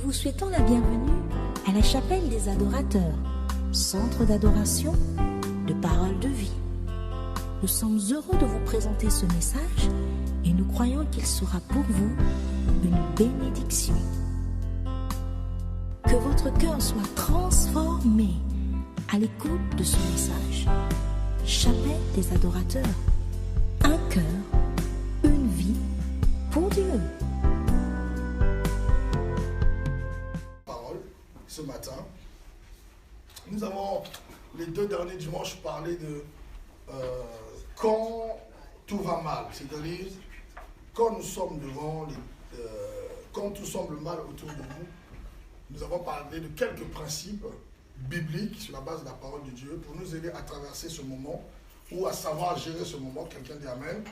vous souhaitons la bienvenue à la chapelle des adorateurs, centre d'adoration, de parole de vie. Nous sommes heureux de vous présenter ce message et nous croyons qu'il sera pour vous une bénédiction. Que votre cœur soit transformé à l'écoute de ce message. Chapelle des adorateurs, un cœur, une vie pour Dieu. Parole ce matin. Nous avons les 2 derniers dimanches parlé de quand tout va mal, c'est-à-dire quand nous sommes devant quand tout semble mal autour de nous. Nous avons parlé de quelques principes bibliques sur la base de la parole de Dieu pour nous aider à traverser ce moment ou à savoir gérer ce moment. Quelqu'un dit Amen.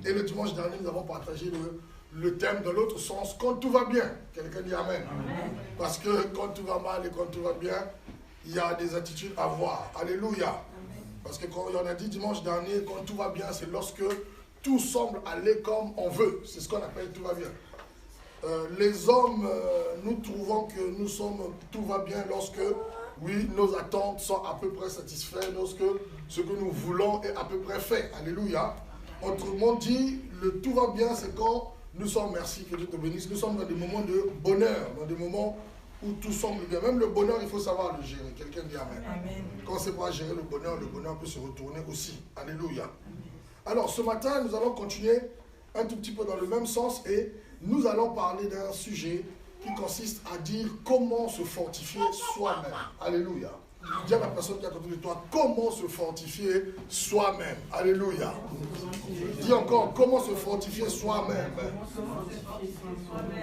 Et le dimanche dernier, nous avons partagé le thème dans l'autre sens, quand tout va bien. Quelqu'un dit Amen. Amen. Parce que quand tout va mal et quand tout va bien, il y a des attitudes à voir. Alléluia. Amen. Parce que quand on a dit dimanche dernier, quand tout va bien, c'est lorsque tout semble aller comme on veut. C'est ce qu'on appelle tout va bien. Les hommes, nous trouvons que tout va bien lorsque, oui, nos attentes sont à peu près satisfaites, lorsque ce que nous voulons est à peu près fait. Alléluia. Autrement dit, le tout va bien, c'est quand nous sommes, merci, que Dieu te bénisse, nous sommes dans des moments de bonheur, dans des moments où tout semble bien. Même le bonheur, il faut savoir le gérer. Quelqu'un dit Amen. Amen. Quand on ne sait pas gérer le bonheur peut se retourner aussi. Alléluia. Amen. Alors, ce matin, nous allons continuer un tout petit peu dans le même sens et nous allons parler d'un sujet qui consiste à dire comment se fortifier soi-même. Alléluia. Dis à la personne qui est à côté de toi, comment se fortifier soi-même. Alléluia. Dis encore, comment se fortifier soi-même.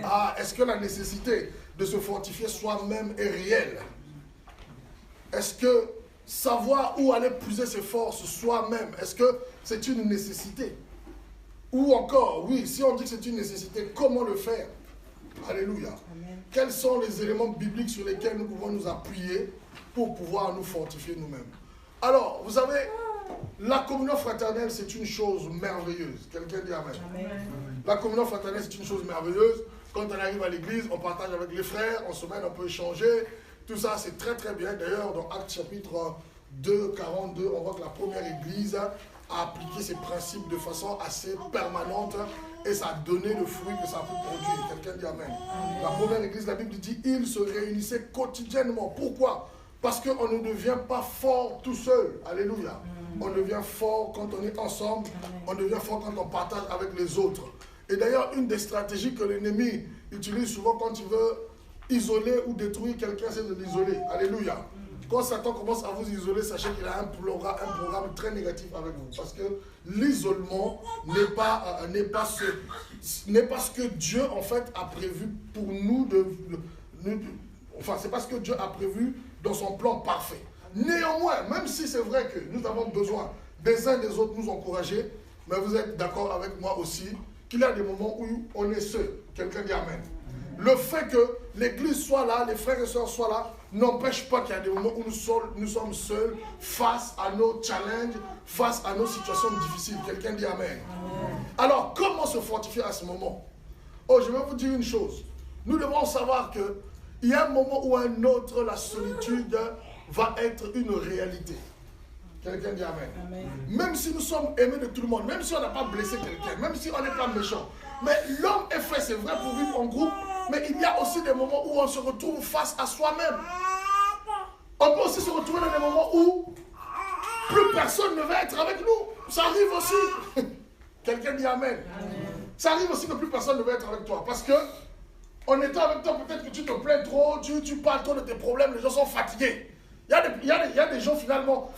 Ah, est-ce que la nécessité de se fortifier soi-même est réelle? Est-ce que savoir où aller puiser ses forces soi-même, est-ce que c'est une nécessité? Ou encore, oui, si on dit que c'est une nécessité, comment le faire? Alléluia. Amen. Quels sont les éléments bibliques sur lesquels nous pouvons nous appuyer pour pouvoir nous fortifier nous-mêmes? Alors, vous savez, la communion fraternelle, c'est une chose merveilleuse. Quelqu'un dit Amen. Amen. La communion fraternelle, c'est une chose merveilleuse. Quand on arrive à l'église, on partage avec les frères, on se mène, on peut échanger. Tout ça, c'est très très bien. D'ailleurs, dans Actes chapitre 2, 42, on voit que la première église a appliqué ces principes de façon assez permanente et ça a donné le fruit que ça a pu produire. Quelqu'un dit Amen. La première église, la Bible dit, ils se réunissaient quotidiennement. Pourquoi? Parce qu'on ne devient pas fort tout seul. Alléluia. On devient fort quand on est ensemble. On devient fort quand on partage avec les autres. Et d'ailleurs, une des stratégies que l'ennemi utilise souvent quand il veut isoler ou détruire quelqu'un, c'est de l'isoler. Alléluia. Quand Satan commence à vous isoler, sachez qu'il a un programme très négatif avec vous. Parce que l'isolement n'est pas ce que Dieu en fait a prévu pour nous. Enfin, c'est pas ce que Dieu a prévu dans son plan parfait. Néanmoins, même si c'est vrai que nous avons besoin des uns des autres nous encourager, mais vous êtes d'accord avec moi aussi qu'il y a des moments où on est seul. Quelqu'un dit Amen. Le fait que l'église soit là, les frères et sœurs soient là, n'empêche pas qu'il y a des moments où nous sommes seuls face à nos challenges, face à nos situations difficiles. Quelqu'un dit Amen. Amen. Alors, comment se fortifier à ce moment? Oh, je vais vous dire une chose. Nous devons savoir qu'il y a un moment ou un autre, la solitude va être une réalité. Quelqu'un dit Amen. Amen. Même si nous sommes aimés de tout le monde, même si on n'a pas blessé quelqu'un, même si on n'est pas méchant, mais l'homme est fait, c'est vrai, pour vivre en groupe, mais il y a aussi des moments où on se retrouve face à soi-même. On peut aussi se retrouver dans des moments où plus personne ne va être avec nous. Ça arrive aussi. Quelqu'un dit Amen. Amen. Ça arrive aussi que plus personne ne va être avec toi. Parce que en étant avec toi, peut-être que tu te plains trop, tu parles trop de tes problèmes, les gens sont fatigués. Il y a des gens finalement.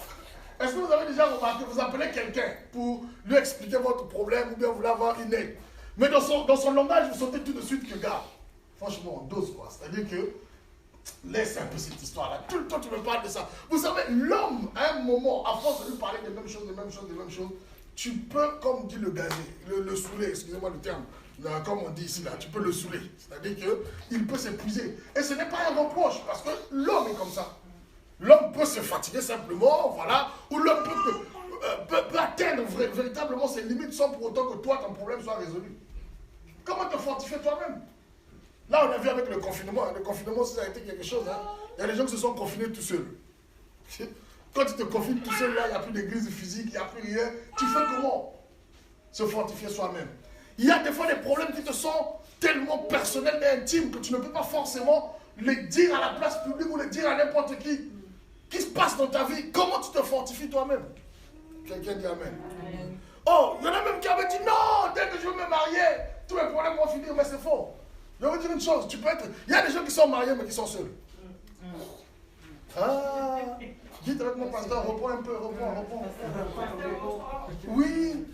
Est-ce que vous avez déjà remarqué, vous appelez quelqu'un pour lui expliquer votre problème ou bien vous voulez avoir une aide? Mais dans son langage, vous sentez tout de suite que, gars, franchement, on dose quoi. C'est-à-dire que, laisse un peu cette histoire-là. Tout le temps, tu me parles de ça. Vous savez, l'homme, à un moment, à force de lui parler des mêmes choses, tu peux, comme dit le gazer, le saouler, excusez-moi le terme, comme on dit ici, là, tu peux le saouler. C'est-à-dire qu'il peut s'épuiser. Et ce n'est pas un reproche, parce que l'homme est comme ça. L'homme peut se fatiguer simplement, voilà, ou l'homme peut atteindre véritablement ses limites sans pour autant que toi, ton problème soit résolu. Comment te fortifier toi-même? Là, on a vu avec le confinement. Le confinement, ça a été quelque chose. Hein. Il y a des gens qui se sont confinés tout seuls. Quand tu te confines tout seul, là, il n'y a plus d'église physique, il n'y a plus rien. Tu fais comment? Se fortifier soi-même. Il y a des fois des problèmes qui te sont tellement personnels et intimes que tu ne peux pas forcément les dire à la place publique ou les dire à n'importe qui. Qui se passe dans ta vie? Comment tu te fortifies toi-même? Quelqu'un dit Amen. Amen. Oh, il y en a même qui avaient dit non, dès que je veux me marier, tous mes problèmes vont finir, mais c'est faux. Je vais vous dire une chose, tu peux être. Il y a des gens qui sont mariés mais qui sont seuls. Ah, dites avec mon pasteur, reprends un peu, reprends. Oui.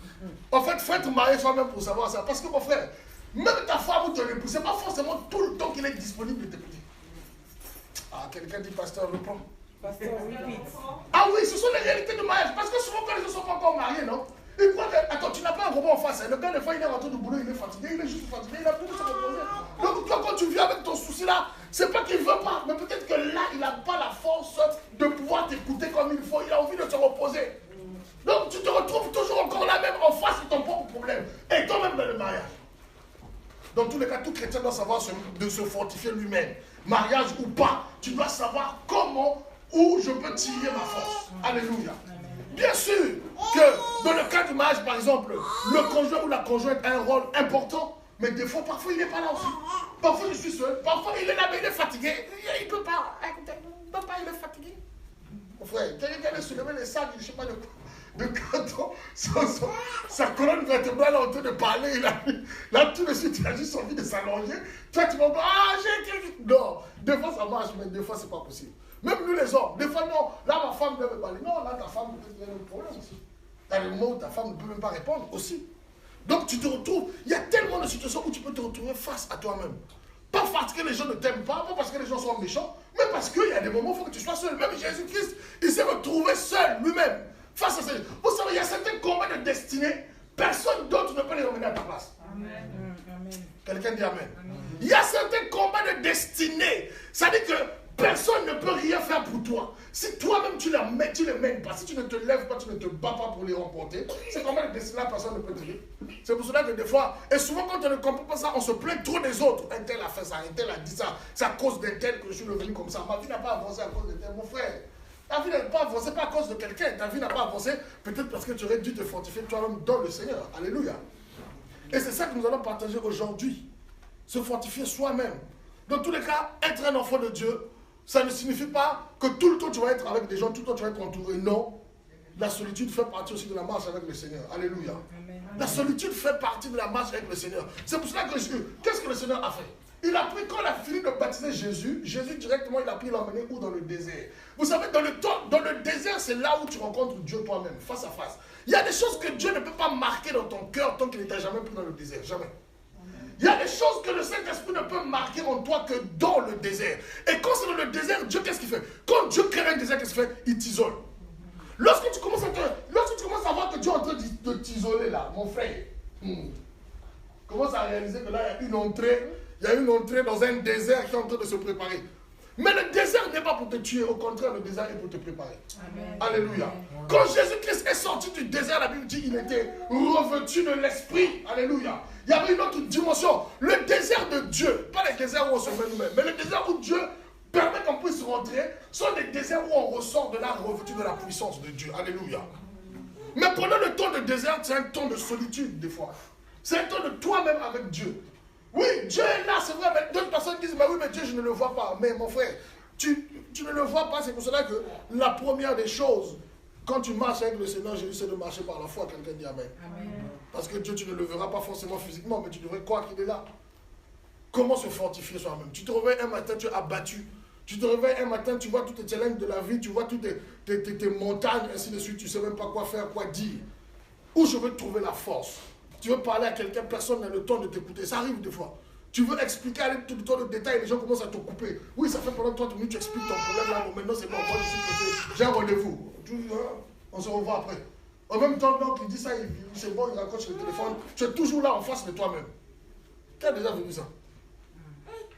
En fait, il faut être marié soi-même pour savoir ça. Parce que mon frère, même ta femme ou ton époux, ce n'est pas forcément tout le temps qu'il est disponible de t'écouter. Ah, quelqu'un dit pasteur, reprends. Pasteur, ah oui, ce sont les réalités du mariage. Parce que souvent, quand les gens ne sont pas encore mariés, non? Ils croient que, attends, tu n'as pas un robot en face. Hein. Le gars, des fois, il est rentré du boulot, il est fatigué, il est juste fatigué, il n'a plus de se reposer. Donc, toi, quand tu viens avec ton souci là, c'est pas qu'il ne veut pas, mais peut-être que là, il n'a pas la force de pouvoir t'écouter comme il faut. Il a envie de se reposer. Donc, tu te retrouves toujours encore là, même en face de ton propre problème. Et toi-même dans le mariage. Dans tous les cas, tout chrétien doit savoir de se fortifier lui-même. Mariage ou pas, tu dois savoir comment, où je peux tirer ma force. Alléluia. Bien sûr que dans le cas du mariage, par exemple, le conjoint ou la conjointe a un rôle important, mais des fois, parfois, il n'est pas là aussi. Parfois, je suis seul. Parfois, il est là, mais il est fatigué. Il ne peut pas. Il est fatigué. Mon frère, quelqu'un a soulevé les sacs, je ne sais pas de quoi. De quand sa colonne vertébrale est en train de parler, là tout de suite il a juste envie de s'allonger. Toi tu vas dire, ah j'ai quelque chose. Non, des fois ça marche, mais des fois c'est pas possible. Même nous les hommes, des fois non, là ma femme ne veut pas parler. Non, là ta femme peut-être qu'il y a un problème aussi. Dans le moment où ta femme ne peut même pas répondre aussi. Donc tu te retrouves, il y a tellement de situations où tu peux te retrouver face à toi-même. Pas parce que les gens ne t'aiment pas parce que les gens sont méchants, mais parce qu'il y a des moments où il faut que tu sois seul. Même Jésus-Christ, il s'est retrouvé seul lui-même. Face à ça, vous savez, il y a certains combats de destinée, personne d'autre ne peut les emmener à ta place. Amen. Quelqu'un dit Amen. Amen. Il y a certains combats de destinée, ça dit que personne ne peut rien faire pour toi. Si toi-même tu les mènes pas, si tu ne te lèves pas, tu ne te bats pas pour les remporter, ces combats de destinée, personne ne peut te dire. C'est pour cela que des fois, et souvent quand on ne comprend pas ça, on se plaint trop des autres. Un tel a fait ça, un tel a dit ça, c'est à cause d'un tel que je suis devenu comme ça. Ma vie n'a pas avancé à cause de tel, mon frère. Ta vie n'a pas avancé, pas à cause de quelqu'un. Ta vie n'a pas avancé, peut-être parce que tu aurais dû te fortifier toi-même dans le Seigneur. Alléluia. Et c'est ça que nous allons partager aujourd'hui. Se fortifier soi-même. Dans tous les cas, être un enfant de Dieu, ça ne signifie pas que tout le temps tu vas être avec des gens, tout le temps tu vas être entouré. Non. La solitude fait partie aussi de la marche avec le Seigneur. Alléluia. Amen. La solitude fait partie de la marche avec le Seigneur. C'est pour cela que qu'est-ce que le Seigneur a fait? Il a pris, quand il a fini de baptiser Jésus directement, il a pris l'emmener où? Dans le désert. Vous savez, dans le désert, c'est là où tu rencontres Dieu toi-même, face à face. Il y a des choses que Dieu ne peut pas marquer dans ton cœur tant qu'il ne t'a jamais pris dans le désert. Jamais. Il y a des choses que le Saint-Esprit ne peut marquer en toi que dans le désert. Et quand c'est dans le désert, Dieu, qu'est-ce qu'il fait? Quand Dieu crée un désert, qu'est-ce qu'il fait? Il t'isole. Lorsque tu commences à voir que Dieu est en train de t'isoler là, mon frère, commence à réaliser que là, il y a une entrée dans un désert qui est en train de se préparer. Mais le désert n'est pas pour te tuer, au contraire, le désert est pour te préparer. Amen. Alléluia. Amen. Quand Jésus-Christ est sorti du désert, la Bible dit qu'il était revêtu de l'Esprit. Alléluia. Il y avait une autre dimension. Le désert de Dieu, pas les déserts où on se met nous-mêmes, mais le désert où Dieu permet qu'on puisse rentrer, sont des déserts où on ressort de la revêtu de la puissance de Dieu. Alléluia. Mais pendant le temps de désert, c'est un temps de solitude des fois. C'est un temps de toi-même avec Dieu. Oui, Dieu est là, c'est vrai, mais d'autres personnes disent, mais oui, mais Dieu, je ne le vois pas. Mais mon frère, tu ne le vois pas, c'est pour cela que la première des choses, quand tu marches avec le Seigneur Jésus, c'est de marcher par la foi. Quelqu'un dit Amen. Amen. Parce que Dieu, tu ne le verras pas forcément physiquement, mais tu devrais croire qu'il est là. Comment se fortifier soi-même? Tu te réveilles un matin, tu es abattu. Tu te réveilles un matin, tu vois tous tes challenges de la vie, tu vois toutes tes montagnes, ainsi de suite, tu ne sais même pas quoi faire, quoi dire. Où je veux trouver la force? Tu veux parler à quelqu'un, personne n'a le temps de t'écouter. Ça arrive des fois. Tu veux expliquer avec tout le temps de détails, les gens commencent à te couper. Oui, ça fait pendant 30 minutes, tu expliques ton problème là, bon, maintenant c'est bon, moi je suis pressé, j'ai un rendez-vous. On se revoit après. En même temps, donc, il dit ça, c'est bon, il raccroche le téléphone. Tu es toujours là en face de toi-même. Qui a déjà vécu ça?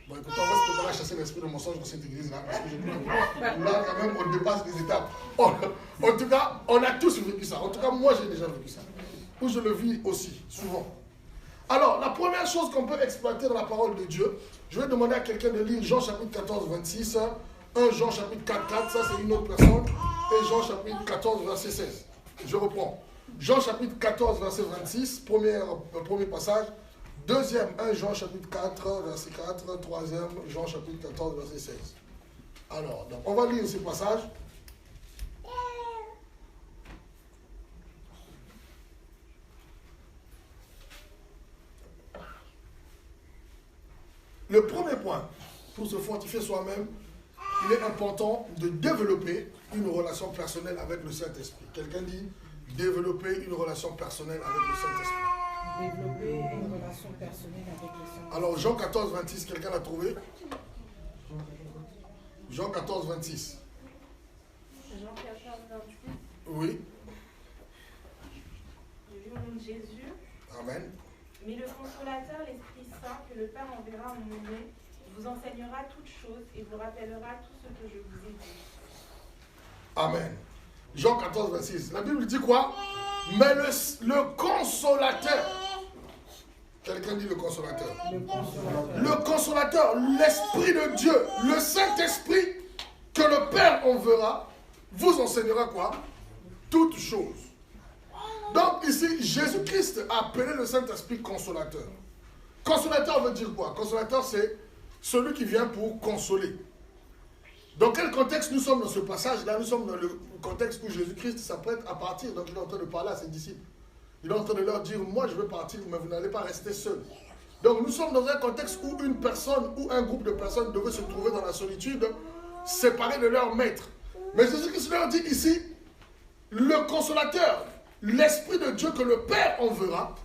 Bon, écoute, on va se préparer à chasser l'esprit de mensonge dans cette église là, parce que je crois que là, quand même, on dépasse les étapes. En tout cas, on a tous vécu ça. En tout cas, moi, j'ai déjà vécu ça. Où je le vis aussi, souvent. Alors, la première chose qu'on peut exploiter dans la parole de Dieu, je vais demander à quelqu'un de lire Jean chapitre 14, 26, 1 Jean chapitre 4, 4, ça c'est une autre personne, et Jean chapitre 14, verset 16. Je reprends. Jean chapitre 14, verset 26, premier passage. Deuxième, 1 Jean chapitre 4, verset 4. Troisième, Jean chapitre 14, verset 16. Alors, donc, on va lire ce passage. Le premier point, pour se fortifier soi-même, il est important de développer une relation personnelle avec le Saint-Esprit. Quelqu'un dit développer une relation personnelle avec le Saint-Esprit. Développer une relation personnelle avec le Saint-Esprit. Alors, Jean 14, 26, quelqu'un l'a trouvé? Jean 14, 26. Jean 14, 28. Oui. Je lis au nom de Jésus. Amen. Mais le consolateur, l'Esprit Saint, que le Père enverra en mon nom, vous enseignera toutes choses et vous rappellera tout ce que je vous ai dit. Amen. Jean 14, 26. La Bible dit quoi? Mais le consolateur. Quelqu'un dit le consolateur. Le consolateur, l'Esprit de Dieu, le Saint-Esprit, que le Père enverra, vous enseignera quoi? Toutes choses. Donc ici, Jésus-Christ a appelé le Saint-Esprit consolateur. Consolateur veut dire quoi? Consolateur, c'est celui qui vient pour consoler. Dans quel contexte nous sommes dans ce passage? Là, nous sommes dans le contexte où Jésus-Christ s'apprête à partir. Donc il est en train de parler à ses disciples. Il est en train de leur dire, moi je vais partir, mais vous n'allez pas rester seuls. Donc nous sommes dans un contexte où une personne ou un groupe de personnes devait se trouver dans la solitude, séparés de leur maître. Mais Jésus-Christ leur dit ici, le consolateur, l'Esprit de Dieu que le Père enverra,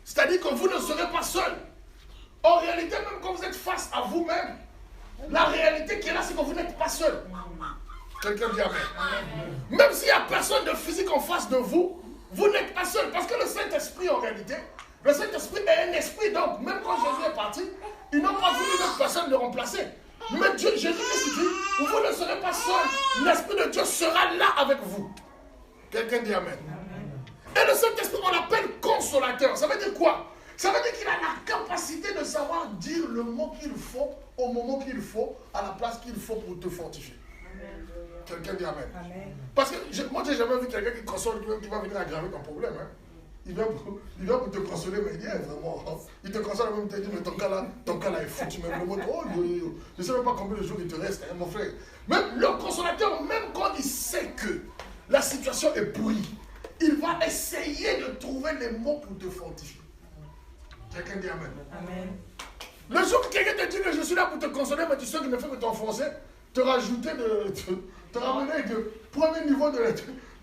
c'est-à-dire que vous ne serez pas seuls. En réalité, même quand vous êtes face à vous-même, la réalité qui est là, c'est que vous n'êtes pas seul. Quelqu'un dit amen. Même s'il n'y a personne de physique en face de vous, vous n'êtes pas seul. Parce que le Saint-Esprit, en réalité, le Saint-Esprit est un esprit. Donc, même quand Jésus est parti, ils n'ont pas voulu d'autres personnes le remplacer. Mais Jésus-Christ dit, vous ne serez pas seul. L'Esprit de Dieu sera là avec vous. Quelqu'un dit amen. Et le Saint-Esprit, on l'appelle consolateur. Ça veut dire quoi? Ça veut dire qu'il a la capacité de savoir dire le mot qu'il faut, au moment qu'il faut, à la place qu'il faut pour te fortifier. Amen. Quelqu'un dit amen. Amen. Parce que moi, je n'ai jamais vu quelqu'un qui console, qui va venir aggraver ton problème. Hein. Il vient pour te consoler, mais il dit, vraiment, il te console, même, il te dit, mais ton cas là est foutu. Même le mot, oh, je ne sais même pas combien de jours il te reste, hein, mon frère. Même le consolateur, même quand il sait que la situation est pourrie, il va essayer de trouver les mots pour te fortifier. Quelqu'un dit amen. Amen. Le jour que quelqu'un te dit que je suis là pour te consoler, mais tu sais qu'il ne fait que t'enfoncer, te ramener du premier niveau de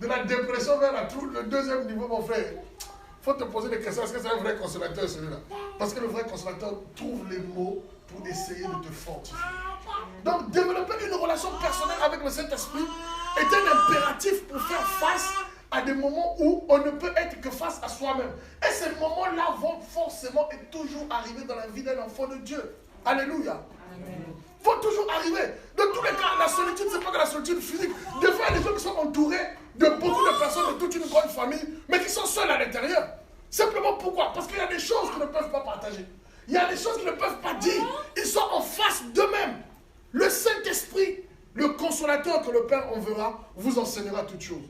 la dépression vers le deuxième niveau, mon frère. Il faut te poser des questions. Est-ce que c'est un vrai consolateur celui-là? Parce que le vrai consolateur trouve les mots pour essayer de te fortifier. Donc, développer une relation personnelle avec le Saint-Esprit est un impératif pour faire face à des moments où on ne peut être que face à soi-même. Et ces moments-là vont forcément et toujours arriver dans la vie d'un enfant de Dieu. Alléluia. Amen. Vont toujours arriver. Dans tous les cas, la solitude, ce n'est pas que la solitude physique. Des fois, il y a des gens qui sont entourés de beaucoup de personnes, de toute une grande famille, mais qui sont seuls à l'intérieur. Simplement pourquoi? Parce qu'il y a des choses qu'ils ne peuvent pas partager. Il y a des choses qu'ils ne peuvent pas dire. Ils sont en face d'eux-mêmes. Le Saint-Esprit, le consolateur que le Père enverra, vous enseignera toutes choses.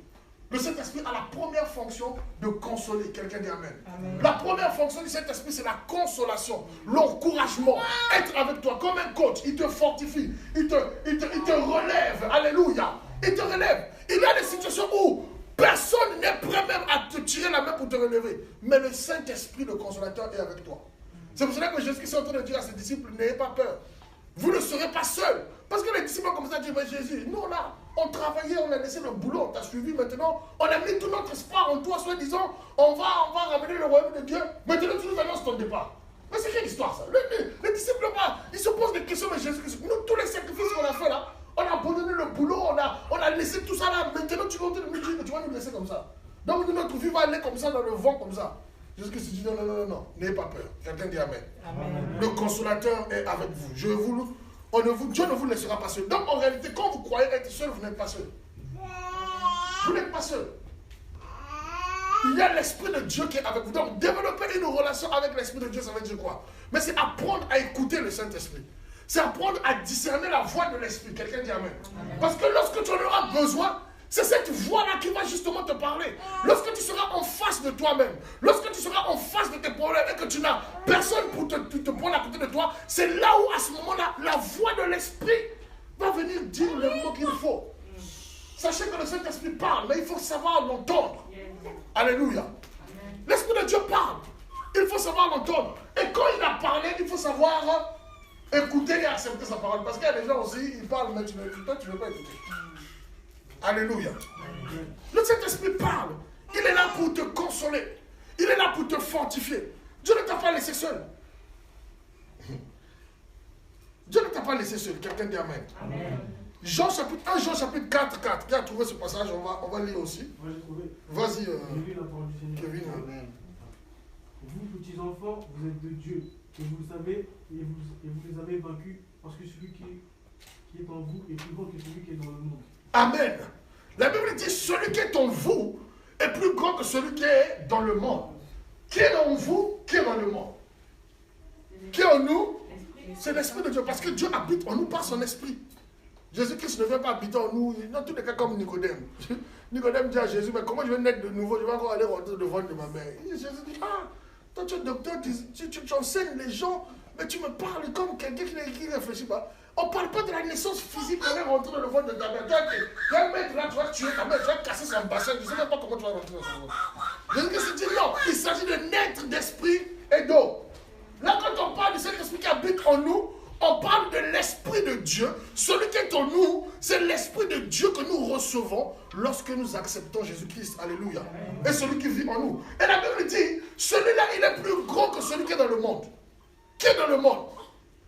Le Saint-Esprit a la première fonction de consoler. Quelqu'un dit amen. Amen. La première fonction du Saint-Esprit, c'est la consolation, l'encouragement. Être avec toi comme un coach. Il te fortifie. Il te relève. Alléluia. Il te relève. Il y a des situations où personne n'est prêt même à te tirer la main pour te relever. Mais le Saint-Esprit, le consolateur, est avec toi. C'est pour cela que Jésus est en train de dire à ses disciples, n'ayez pas peur. Vous ne serez pas seuls. Parce que les disciples comme ça disent, mais Jésus, nous là, on travaillait, on a laissé le boulot, on t'a suivi maintenant, on a mis tout notre espoir en toi, soi-disant, on va ramener le royaume de Dieu. Maintenant, tu nous annonces ton départ. Mais c'est quelle histoire ça? Les disciples là, ils se posent des questions, mais Jésus, nous, tous les sacrifices qu'on a fait là, on a abandonné le boulot, on a laissé tout ça là, maintenant tu vas nous dire que tu vas nous laisser comme ça. Donc notre vie va aller comme ça dans le vent comme ça. Jésus dit non, n'ayez pas peur. Quelqu'un dit amen. Amen. Le consolateur est avec vous. Dieu ne vous laissera pas seul. Donc en réalité, quand vous croyez être seul, vous n'êtes pas seul. Vous n'êtes pas seul. il y a l'Esprit de Dieu qui est avec vous. Donc, développer une relation avec l'Esprit de Dieu, ça veut dire quoi? Mais c'est apprendre à écouter le Saint-Esprit. C'est apprendre à discerner la voix de l'Esprit. Quelqu'un dit Amen. Parce que lorsque tu en auras besoin, c'est cette voix-là qui va justement te parler. Lorsque tu seras en face de toi-même, lorsque tu seras en face de tes problèmes et que tu n'as personne pour te prendre à côté de toi, c'est là où à ce moment-là, la voix de l'Esprit va venir dire le mot qu'il faut. Sachez que le Saint-Esprit parle, mais il faut savoir l'entendre. Alléluia. L'Esprit de Dieu parle. Il faut savoir l'entendre. Et quand il a parlé, il faut savoir écouter et accepter sa parole. Parce qu'il y a des gens aussi, ils parlent, mais toi, tu ne veux pas écouter. Alléluia. Le Saint-Esprit parle. Il est là pour te consoler. Il est là pour te fortifier. Dieu ne t'a pas laissé seul. Dieu ne t'a pas laissé seul. Quelqu'un dit Amen. Amen. 1 Jean chapitre 4, 4. Qui a trouvé ce passage? On va lire aussi. Moi j'ai trouvé. Vas-y, Kevin. Amen. Vous, petits enfants, vous êtes de Dieu. Et vous le savez, et vous les avez vaincus, parce que celui qui est en vous est plus grand que celui qui est dans le monde. Amen. La Bible dit, celui qui est en vous est plus grand que celui qui est dans le monde. Qui est en vous, qui est dans le monde. Qui est en nous, c'est l'Esprit de Dieu. Parce que Dieu habite en nous par son Esprit. Jésus-Christ ne vient pas habiter en nous, dans tous les cas comme Nicodème. Nicodème dit à Jésus, mais comment je vais naître de nouveau? Je vais encore aller rentrer devant de ma mère. Et Jésus dit, toi tu es docteur, tu enseignes les gens, mais tu me parles comme quelqu'un qui ne réfléchit pas. On ne parle pas de la naissance physique, on est rentré dans le ventre de ta mère. Tu vas mettre là, tu vas tuer ta mère, tu vas casser son bassin, je ne sais même pas comment tu vas rentrer dans son ventre. Jésus-Christ dit non, il s'agit de naître d'esprit et d'eau. Là, quand on parle de cet esprit qui habite en nous, on parle de l'Esprit de Dieu. Celui qui est en nous, c'est l'Esprit de Dieu que nous recevons lorsque nous acceptons Jésus-Christ. Alléluia. Et celui qui vit en nous. Et la Bible dit, celui-là, il est plus grand que celui qui est dans le monde. Qui est dans le monde?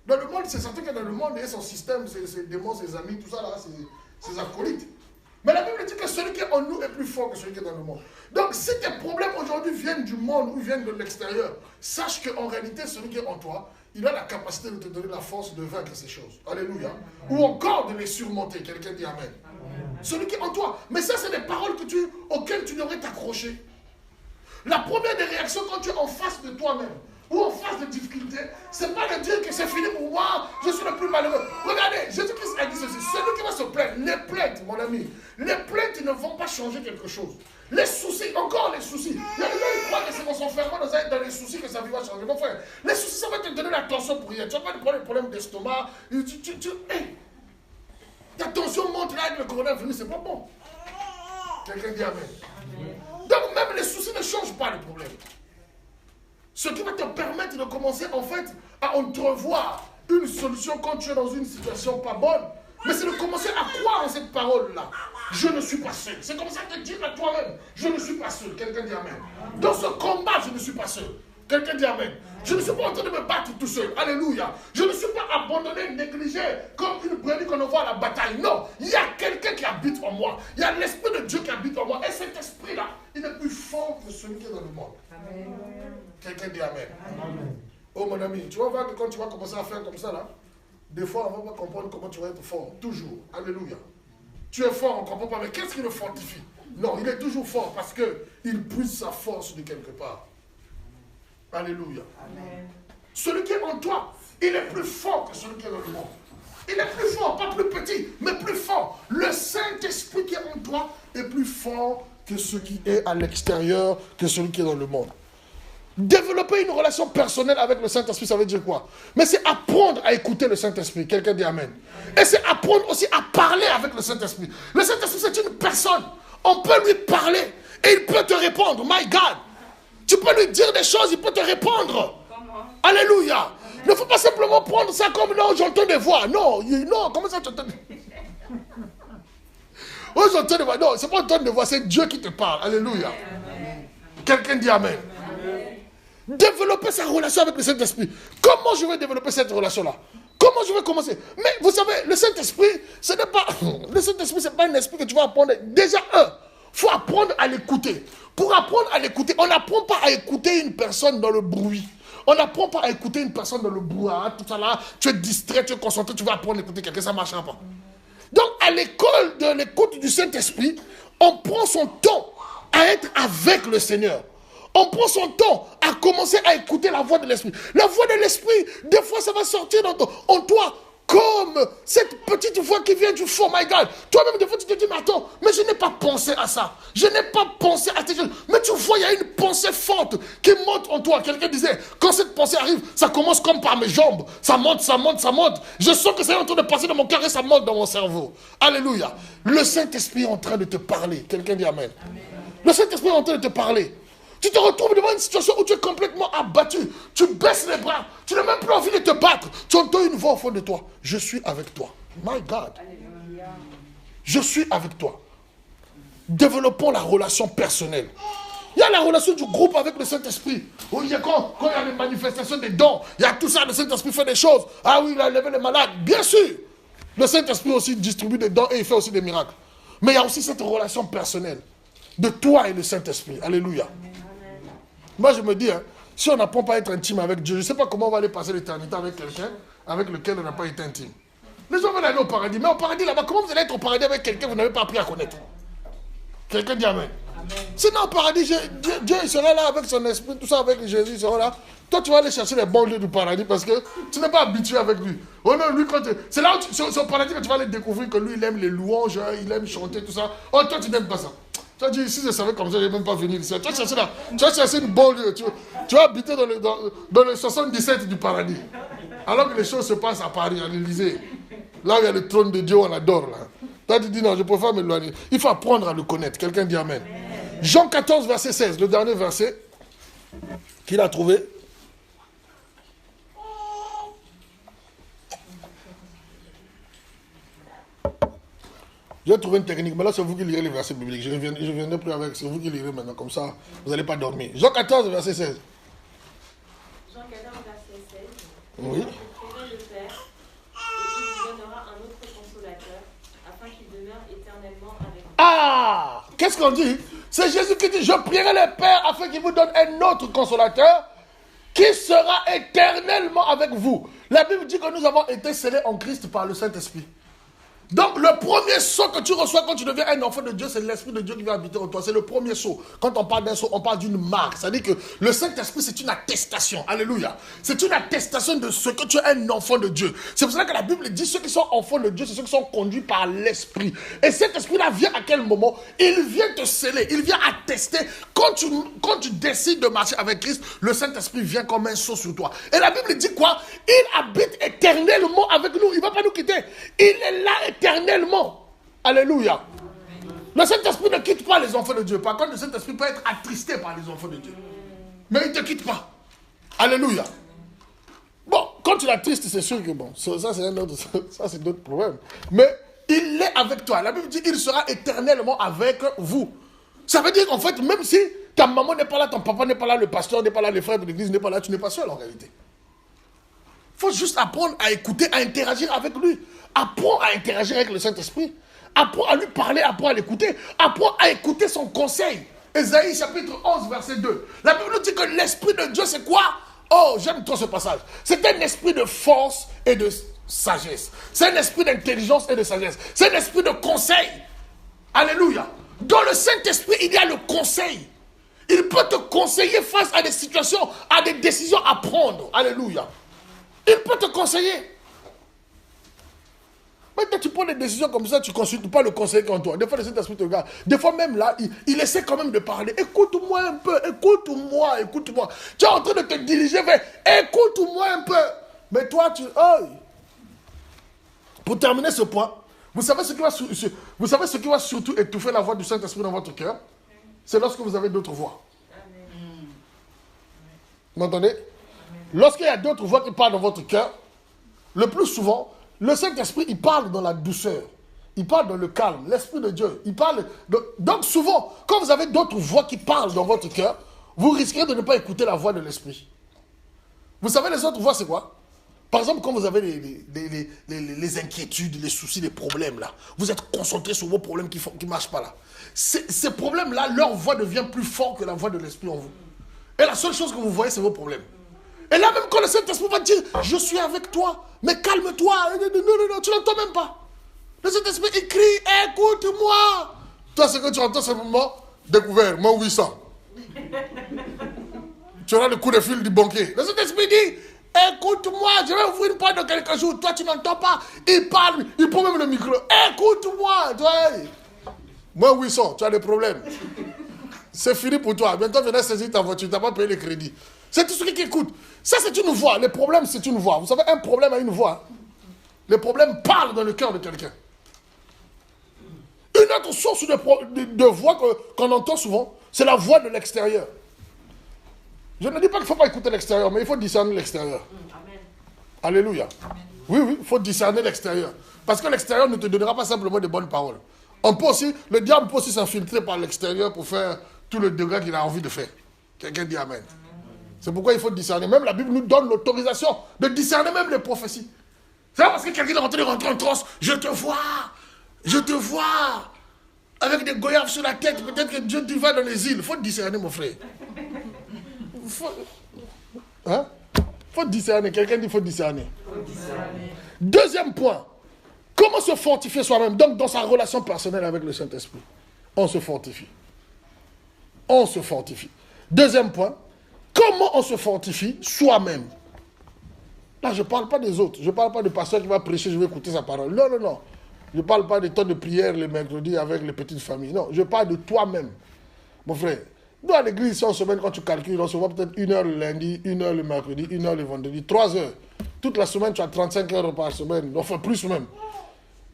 Dans le monde, c'est certain qu'il est dans le monde, il y a son système, ses démons, ses amis, tout ça là, ses acolytes. Mais la Bible dit que celui qui est en nous est plus fort que celui qui est dans le monde. Donc si tes problèmes aujourd'hui viennent du monde ou viennent de l'extérieur, sache qu'en réalité, celui qui est en toi, il a la capacité de te donner la force de vaincre ces choses. Alléluia. Ou encore de les surmonter. Quelqu'un dit Amen. Amen. Celui qui est en toi. Mais ça, c'est des paroles auxquelles tu devrais t'accrocher. La première des réactions quand tu es en face de toi-même, ou en face de difficultés, c'est pas de dire que c'est fini pour moi, je suis le plus malheureux. Regardez, Jésus-Christ a dit ceci, celui qui va se plaindre, les plaintes, mon ami, les plaintes ne vont pas changer quelque chose. Les soucis, encore les soucis. Il y a des gens qui croient que c'est en s'enfermant dans les soucis que sa vie va changer. Mon frère, les soucis, ça va te donner la tension pour rien. Tu vas pas te prendre des problèmes d'estomac. Ta tension monte là avec le coronavirus, c'est pas bon. Quelqu'un dit Amen. Donc même les soucis ne changent pas le problème. Ce qui va te permettre de commencer en fait à entrevoir une solution quand tu es dans une situation pas bonne. Mais c'est de commencer à croire en cette parole-là. Je ne suis pas seul. C'est commencer à te dire à toi-même, je ne suis pas seul. Quelqu'un dit Amen. Dans ce combat, je ne suis pas seul. Quelqu'un dit Amen. Je ne suis pas en train de me battre tout seul. Alléluia. Je ne suis pas abandonné, négligé, comme une brebis qu'on envoie à la bataille. Non. Il y a quelqu'un qui habite en moi. Il y a l'Esprit de Dieu qui habite en moi. Et cet esprit-là, il est plus fort que celui qui est dans le monde. Amen. Quelqu'un dit Amen. Amen. Oh mon ami, tu vas voir que quand tu vas commencer à faire comme ça, là, des fois, on ne va pas comprendre comment tu vas être fort. Toujours. Alléluia. Tu es fort, on ne comprend pas. Mais qu'est-ce qui le fortifie? Non, il est toujours fort parce qu'il puise sa force de quelque part. Alléluia. Amen. Celui qui est en toi, il est plus fort que celui qui est dans le monde. Il est plus fort, pas plus petit, mais plus fort. Le Saint-Esprit qui est en toi est plus fort que ce qui est à l'extérieur, que celui qui est dans le monde. Développer une relation personnelle avec le Saint-Esprit, ça veut dire quoi? Mais c'est apprendre à écouter le Saint-Esprit. Quelqu'un dit Amen. Et c'est apprendre aussi à parler avec le Saint-Esprit. Le Saint-Esprit, c'est une personne. On peut lui parler et il peut te répondre. My God. Tu peux lui dire des choses, il peut te répondre. Comment? Alléluia. Il ne faut pas simplement prendre ça comme non, j'entends des voix. Non, non, comment ça tu entends? Oh, j'entends des voix. Non, c'est pas entendre des voix, c'est Dieu qui te parle. Alléluia. Quelqu'un dit Amen. Développer sa relation avec le Saint-Esprit. Comment je vais développer cette relation-là? Comment je vais commencer? Mais vous savez, le Saint-Esprit, ce n'est pas... Le Saint-Esprit, ce n'est pas un esprit que tu vas apprendre. Déjà, il faut apprendre à l'écouter. Pour apprendre à l'écouter, on n'apprend pas à écouter une personne dans le bruit. On n'apprend pas à écouter une personne dans le brouhaha, tout ça là. Tu es distrait, tu es concentré, tu vas apprendre à écouter quelqu'un, ça ne marchera pas. Donc, à l'école de l'écoute du Saint-Esprit, on prend son temps à être avec le Seigneur. On prend son temps à commencer à écouter la voix de l'Esprit. La voix de l'Esprit, des fois, ça va sortir en toi comme cette petite voix qui vient du fond. My God, toi-même, des fois, tu te dis, mais attends, mais je n'ai pas pensé à ça. Je n'ai pas pensé à ces choses. Mais tu vois, il y a une pensée forte qui monte en toi. Quelqu'un disait, quand cette pensée arrive, ça commence comme par mes jambes. Ça monte, ça monte, ça monte. Je sens que c'est en train de passer dans mon cœur et ça monte dans mon cerveau. Alléluia. Le Saint-Esprit est en train de te parler. Quelqu'un dit Amen. Amen. Le Saint-Esprit est en train de te parler. Tu te retrouves devant une situation où tu es complètement abattu. Tu baisses les bras. Tu n'as même plus envie de te battre. Tu entends une voix au fond de toi. Je suis avec toi. My God. Je suis avec toi. Développons la relation personnelle. Il y a la relation du groupe avec le Saint-Esprit. Quand il y a des manifestations des dons, il y a tout ça, le Saint-Esprit fait des choses. Ah oui, il a levé les malades. Bien sûr. Le Saint-Esprit aussi distribue des dons et il fait aussi des miracles. Mais il y a aussi cette relation personnelle de toi et le Saint-Esprit. Alléluia. Moi, je me dis, si on n'apprend pas à être intime avec Dieu, je ne sais pas comment on va aller passer l'éternité avec quelqu'un avec lequel on n'a pas été intime. Les gens veulent aller au paradis, mais au paradis là-bas, comment vous allez être au paradis avec quelqu'un que vous n'avez pas appris à connaître? Quelqu'un dit Amen. Sinon, au paradis, Dieu il sera là avec son esprit, tout ça avec Jésus, il sera là. Toi, tu vas aller chercher les bons lieux du paradis parce que tu n'es pas habitué avec lui. Oh non, lui, c'est là où c'est au paradis que tu vas aller découvrir que lui, il aime les louanges, il aime chanter, tout ça. Oh, toi, tu n'aimes pas ça. Tu as dit, si je savais comme ça, je n'ai même pas venir ici. Tu vas chercher une bonne lieu. Tu vas habiter dans le 77 du paradis. Alors que les choses se passent à Paris, à l'Élysée. Là où il y a le trône de Dieu, on adore. Là. Toi, tu dis, non, je préfère m'éloigner. Il faut apprendre à le connaître. Quelqu'un dit Amen. Jean 14, verset 16, le dernier verset qu'il a trouvé. J'ai trouvé une technique, mais là c'est vous qui lirez les versets bibliques. Je ne viendrai plus avec, c'est vous qui lirez maintenant, comme ça vous n'allez pas dormir. Jean 14, verset 16. Jean 14, verset 16. Oui. Je prierai le Père, et il vous donnera un autre consolateur, afin qu'il demeure éternellement avec vous. Ah! Qu'est-ce qu'on dit? C'est Jésus qui dit, je prierai le Père afin qu'il vous donne un autre consolateur qui sera éternellement avec vous. La Bible dit que nous avons été scellés en Christ par le Saint-Esprit. Donc le premier sceau que tu reçois quand tu deviens un enfant de Dieu, c'est l'Esprit de Dieu qui va habiter en toi. C'est le premier sceau. Quand on parle d'un sceau, on parle d'une marque. C'est-à-dire que le Saint-Esprit, c'est une attestation. Alléluia. C'est une attestation de ce que tu es un enfant de Dieu. C'est pour ça que la Bible dit ceux qui sont enfants de Dieu, c'est ceux qui sont conduits par l'Esprit. Et cet Esprit-là vient à quel moment? Il vient te sceller. Il vient attester. Quand tu décides de marcher avec Christ, le Saint-Esprit vient comme un sceau sur toi. Et la Bible dit quoi? Il habite éternellement avec nous. Il ne va pas nous quitter. Il est là éternellement. Alléluia. Le Saint-Esprit ne quitte pas les enfants de Dieu. Par contre, le Saint-Esprit peut être attristé par les enfants de Dieu. Mais il ne te quitte pas. Alléluia. Bon, quand tu l'attristes, c'est sûr que bon, ça c'est d'autres problèmes. Mais il est avec toi. La Bible dit qu'il sera éternellement avec vous. Ça veut dire qu'en fait, même si ta maman n'est pas là, ton papa n'est pas là, le pasteur n'est pas là, les frères de l'église n'est pas là, tu n'es pas seul en réalité. Il faut juste apprendre à écouter, à interagir avec lui. Apprends à interagir avec le Saint-Esprit. Apprends à lui parler, apprends à l'écouter. Apprends à écouter son conseil. Ésaïe chapitre 11, verset 2. La Bible nous dit que l'Esprit de Dieu, c'est quoi? Oh, j'aime trop ce passage. C'est un esprit de force et de sagesse. C'est un esprit d'intelligence et de sagesse. C'est un esprit de conseil. Alléluia. Dans le Saint-Esprit, il y a le conseil. Il peut te conseiller face à des situations, à des décisions à prendre. Alléluia. Il peut te conseiller. Maintenant, tu prends des décisions comme ça, tu ne consultes pas le conseiller en toi. Des fois, le Saint-Esprit te regarde. Des fois, même là, il essaie quand même de parler. Écoute-moi un peu, écoute-moi, écoute-moi. Tu es en train de te diriger vers, écoute-moi un peu. Mais toi, oh. Pour terminer ce point, vous savez ce qui va surtout étouffer la voix du Saint-Esprit dans votre cœur? C'est lorsque vous avez d'autres voix. Vous m'entendez? Lorsqu'il y a d'autres voix qui parlent dans votre cœur, le plus souvent, le Saint-Esprit, il parle dans la douceur. Il parle dans le calme. L'Esprit de Dieu, il parle... Donc souvent, quand vous avez d'autres voix qui parlent dans votre cœur, vous risquez de ne pas écouter la voix de l'Esprit. Vous savez, les autres voix, c'est quoi? Par exemple, quand vous avez les inquiétudes, les soucis, les problèmes, là, vous êtes concentré sur vos problèmes qui ne marchent pas là. Ces problèmes-là, leur voix devient plus forte que la voix de l'Esprit en vous. Et la seule chose que vous voyez, c'est vos problèmes. Et là, même quand le Saint-Esprit va dire, je suis avec toi, mais calme-toi. Non, tu n'entends même pas. Le Saint-Esprit, il crie, écoute-moi. Toi, ce que tu entends, c'est le moment, découvert, moins 800. Tu auras le coup de fil du banquier. Le Saint-Esprit dit, écoute-moi, je vais ouvrir une porte dans quelques jours. Toi, tu n'entends pas. Il parle, il prend même le micro. Écoute-moi. Moins 800, tu as des problèmes. C'est fini pour toi. Bientôt, viens saisir ta voiture. Tu n'as pas payé le crédit. C'est tout ce qui écoute. Ça, c'est une voix. Les problèmes, c'est une voix. Vous savez, un problème a une voix. Les problèmes parlent dans le cœur de quelqu'un. Une autre source de voix qu'on entend souvent, c'est la voix de l'extérieur. Je ne dis pas qu'il ne faut pas écouter l'extérieur, mais il faut discerner l'extérieur. Alléluia. Oui, il faut discerner l'extérieur. Parce que l'extérieur ne te donnera pas simplement de bonnes paroles. Le diable peut aussi s'infiltrer par l'extérieur pour faire tout le degré qu'il a envie de faire. Quelqu'un dit Amen. C'est pourquoi il faut discerner. Même la Bible nous donne l'autorisation de discerner même les prophéties. C'est pas parce que quelqu'un est en train de rentrer en transe. Je te vois, avec des goyaves sur la tête. Peut-être que Dieu tu vas dans les îles. Il faut discerner, mon frère. Faut discerner. Quelqu'un dit il faut discerner. Deuxième point. Comment se fortifier soi-même? Donc, dans sa relation personnelle avec le Saint-Esprit, on se fortifie. On se fortifie. Deuxième point. Comment on se fortifie soi-même? Là, je ne parle pas des autres. Je ne parle pas du pasteur qui va prêcher, je vais écouter sa parole. Non, non, non. Je ne parle pas des temps de prière les mercredis avec les petites familles. Non, je parle de toi-même. Mon frère, nous à l'église, ici en semaine, quand tu calcules, on se voit peut-être 1 heure le lundi, 1 heure le mercredi, 1 heure le vendredi, 3 heures. Toute la semaine, tu as 35 heures par semaine, enfin plus même.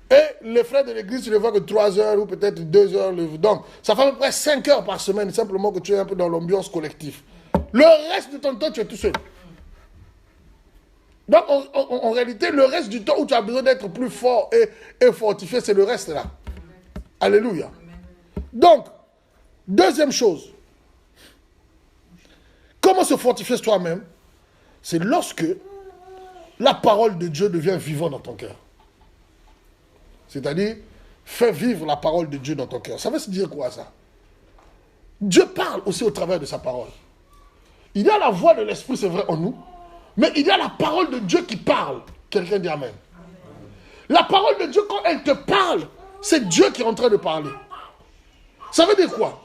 Et les frères de l'église, tu ne les vois que 3 heures ou peut-être 2 heures. Donc, ça fait à peu près 5 heures par semaine, simplement que tu es un peu dans l'ambiance collective. Le reste de ton temps, tu es tout seul. Donc, en réalité, le reste du temps où tu as besoin d'être plus fort et fortifié, c'est le reste là. Alléluia. Donc, deuxième chose. Comment se fortifier toi-même? C'est lorsque la parole de Dieu devient vivante dans ton cœur. C'est-à-dire, fais vivre la parole de Dieu dans ton cœur. Ça veut se dire quoi ça? Dieu parle aussi au travers de sa parole. Il y a la voix de l'Esprit, c'est vrai, en nous. Mais il y a la parole de Dieu qui parle. Quelqu'un dit Amen. La parole de Dieu, quand elle te parle, c'est Dieu qui est en train de parler. Ça veut dire quoi?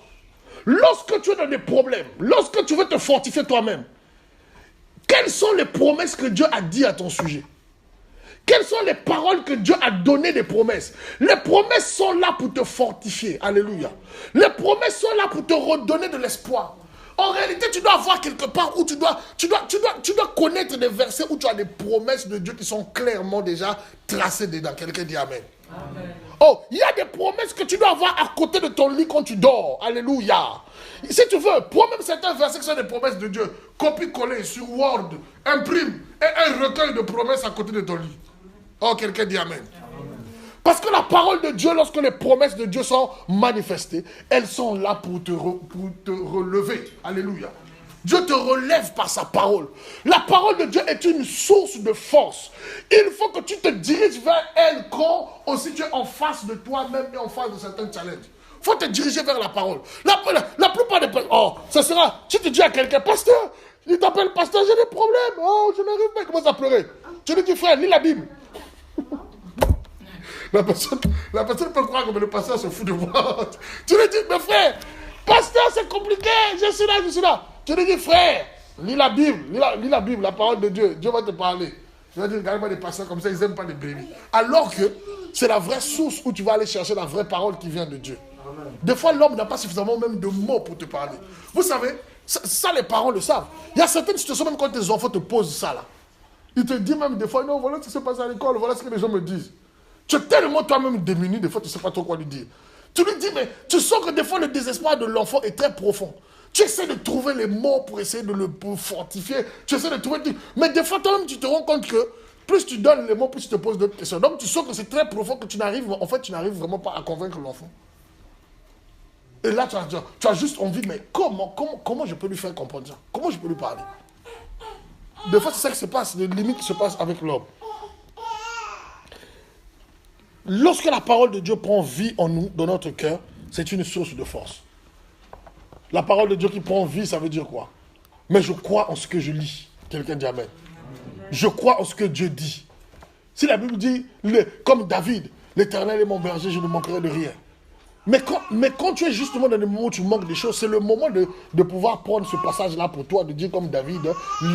Lorsque tu es dans des problèmes, lorsque tu veux te fortifier toi-même, quelles sont les promesses que Dieu a dit à ton sujet? Quelles sont les paroles que Dieu a données des promesses? Les promesses sont là pour te fortifier. Alléluia. Les promesses sont là pour te redonner de l'espoir. En réalité, tu dois avoir quelque part où tu dois connaître des versets où tu as des promesses de Dieu qui sont clairement déjà tracées dedans. Quelqu'un dit Amen. Amen. Oh, il y a des promesses que tu dois avoir à côté de ton lit quand tu dors. Alléluia. Si tu veux, prends même certains versets qui sont des promesses de Dieu. Copie-coller sur Word, imprime et un recueil de promesses à côté de ton lit. Oh, quelqu'un dit Amen. Parce que la parole de Dieu, lorsque les promesses de Dieu sont manifestées, elles sont là pour te relever. Alléluia. Dieu te relève par sa parole. La parole de Dieu est une source de force. Il faut que tu te diriges vers elle quand aussi tu es en face de toi-même et en face de certains challenges. Il faut te diriger vers la parole. La plupart des personnes, oh, ça sera, tu te dis à quelqu'un, pasteur, il t'appelle pasteur, j'ai des problèmes, oh, je n'arrive pas, il commence à pleurer. Tu lui dis, frère, lis la Bible. La personne peut croire que le pasteur se fout de moi. Tu lui dis, mais frère, pasteur, c'est compliqué, je suis là. Tu lui dis, frère, lis la Bible, lis la Bible, la parole de Dieu. Dieu va te parler. Tu vas dire, regarde-moi des pasteurs comme ça, ils n'aiment pas les brebis. Alors que c'est la vraie source où tu vas aller chercher la vraie parole qui vient de Dieu. Amen. Des fois, l'homme n'a pas suffisamment même de mots pour te parler. Vous savez, ça les parents le savent. Il y a certaines situations, même quand tes enfants te posent ça là. Ils te disent même des fois, non, voilà ce qui se passe à l'école, voilà ce que les gens me disent. Tu es tellement toi-même démuni, des fois tu ne sais pas trop quoi lui dire. Tu lui dis, mais tu sens que des fois le désespoir de l'enfant est très profond. Tu essaies de trouver les mots pour essayer de le fortifier. Tu essaies de trouver... Mais des fois, toi-même, tu te rends compte que plus tu donnes les mots, plus tu te poses d'autres questions. Donc, tu sens que c'est très profond que tu n'arrives vraiment pas à convaincre l'enfant. Et là, tu as juste envie, mais comment je peux lui faire comprendre ça? Comment je peux lui parler? Des fois, c'est ça qui se passe, les limites qui se passent avec l'homme. Lorsque la parole de Dieu prend vie en nous, dans notre cœur, c'est une source de force. La parole de Dieu qui prend vie, ça veut dire quoi? Mais je crois en ce que je lis. Quelqu'un dit Amen. Je crois en ce que Dieu dit. Si la Bible dit, comme David, l'Éternel est mon berger, je ne manquerai de rien. Mais quand tu es justement dans le moment où tu manques des choses, c'est le moment de pouvoir prendre ce passage-là pour toi, de dire comme David,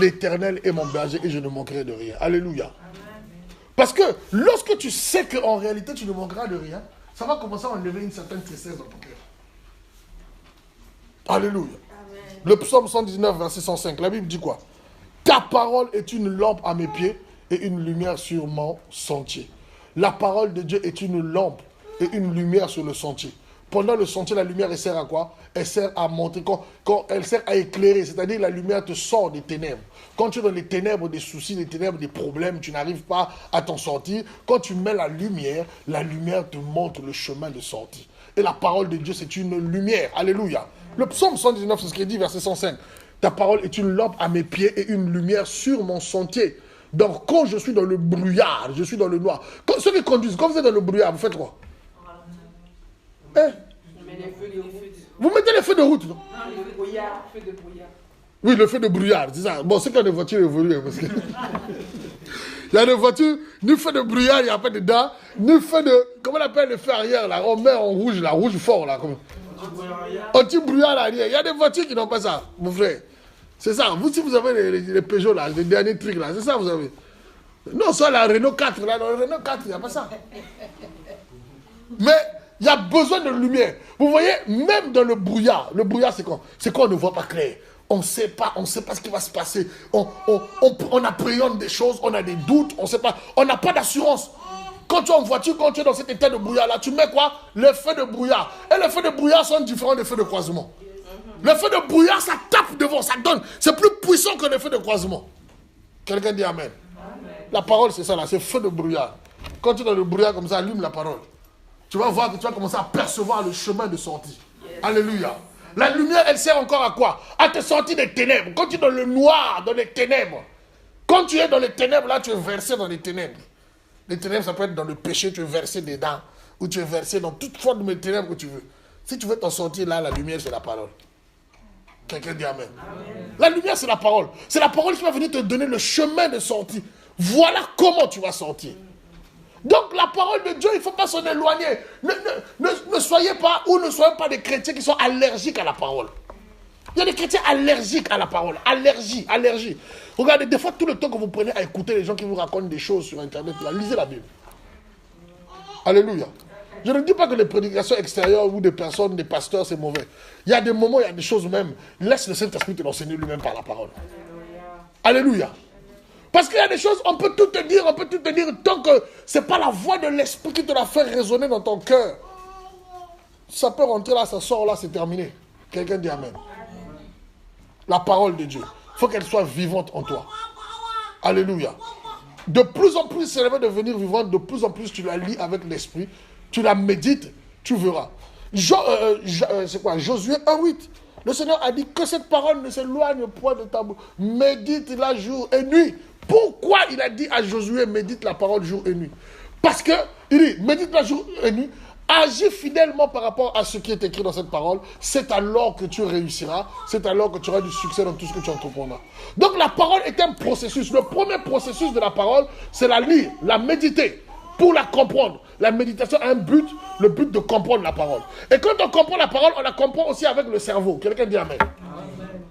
l'Éternel est mon berger et je ne manquerai de rien. Alléluia. Parce que lorsque tu sais qu'en réalité tu ne manqueras de rien, ça va commencer à enlever une certaine tristesse dans ton cœur. Alléluia. Amen. Le psaume 119, verset 105, la Bible dit quoi? Ta parole est une lampe à mes pieds et une lumière sur mon sentier. La parole de Dieu est une lampe et une lumière sur le sentier. Pendant le sentier, la lumière, elle sert à quoi? Elle sert à montrer, quand elle sert à éclairer, c'est-à-dire la lumière te sort des ténèbres. Quand tu es dans les ténèbres des soucis, les ténèbres des problèmes, tu n'arrives pas à t'en sortir. Quand tu mets la lumière te montre le chemin de sortie. Et la parole de Dieu, c'est une lumière. Alléluia. Le psaume 119, c'est ce qu'il dit, verset 105. Ta parole est une lampe à mes pieds et une lumière sur mon sentier. Donc, quand je suis dans le brouillard, je suis dans le noir. Ceux qui conduisent, quand vous êtes dans le brouillard, vous faites quoi? Hein? Vous mettez les feux de route, non? Non, le brouillard, feu de brouillard. Oui, le feu de brouillard, c'est ça. Bon, c'est quand les voitures évoluent, parce que... Il y a des voitures, ni feu de brouillard, il n'y a pas dedans, ni feu de... Comment on appelle le feu arrière, là? On met en rouge, là, rouge fort, là. Anti-brouillard arrière. Il y a des voitures qui n'ont pas ça, mon frère. C'est ça. Vous, si vous avez les Peugeot, là, les derniers trucs, là, c'est ça, vous avez. Non, ça, la Renault 4, là, dans le Renault 4, il n'y a pas ça. Mais... il y a besoin de lumière. Vous voyez, même dans le brouillard c'est quoi? C'est quand on ne voit pas clair. On ne sait pas ce qui va se passer. On appréhende des choses, on a des doutes, on ne sait pas. On n'a pas d'assurance. Quand tu es en voiture, quand tu es dans cet état de brouillard-là, tu mets quoi? Les feux de brouillard. Et les feux de brouillard sont différents des feux de croisement. Les feux de brouillard, ça tape devant, ça donne. C'est plus puissant que les feux de croisement. Quelqu'un dit amen. La parole, c'est ça là, c'est feu de brouillard. Quand tu es dans le brouillard comme ça, allume la parole. Tu vas voir que tu vas commencer à percevoir le chemin de sortie. Yes. Alléluia. La lumière, elle sert encore à quoi? À te sortir des ténèbres. Quand tu es dans le noir, dans les ténèbres. Quand tu es dans les ténèbres, là, tu es versé dans les ténèbres. Les ténèbres, ça peut être dans le péché, tu es versé dedans. Ou tu es versé dans toute forme de ténèbres que tu veux. Si tu veux t'en sortir, là, la lumière, c'est la parole. Quelqu'un dit amen. Amen. La lumière, c'est la parole. C'est la parole qui va venir te donner le chemin de sortie. Voilà comment tu vas sortir. Donc la parole de Dieu, il ne faut pas s'en éloigner. Ne soyez pas ou ne soyez pas des chrétiens qui sont allergiques à la parole. Il y a des chrétiens allergiques à la parole. Allergie. Regardez, des fois, tout le temps que vous prenez à écouter les gens qui vous racontent des choses sur Internet, là, lisez la Bible. Alléluia. Je ne dis pas que les prédications extérieures ou des personnes, des pasteurs, c'est mauvais. Il y a des moments, il y a des choses même. Laisse le Saint-Esprit te l'enseigner lui-même par la parole. Alléluia. Parce qu'il y a des choses, on peut tout te dire, tant que ce n'est pas la voix de l'esprit qui te la fait résonner dans ton cœur. Ça peut rentrer là, ça sort là, c'est terminé. Quelqu'un dit amen. La parole de Dieu, il faut qu'elle soit vivante en toi. Alléluia. De plus en plus, elle va devenir vivante, de plus en plus tu la lis avec l'esprit, tu la médites, tu verras. C'est quoi? Josué 1:8. Le Seigneur a dit que cette parole ne s'éloigne point de ta bouche. Médite-la jour et nuit. Pourquoi il a dit à Josué, médite la parole jour et nuit? Parce que, il dit, médite la jour et nuit, agis fidèlement par rapport à ce qui est écrit dans cette parole, c'est alors que tu réussiras, c'est alors que tu auras du succès dans tout ce que tu entreprendras. Donc la parole est un processus. Le premier processus de la parole, c'est la lire, la méditer, pour la comprendre. La méditation a un but, le but de comprendre la parole. Et quand on comprend la parole, on la comprend aussi avec le cerveau. Quelqu'un dit amen.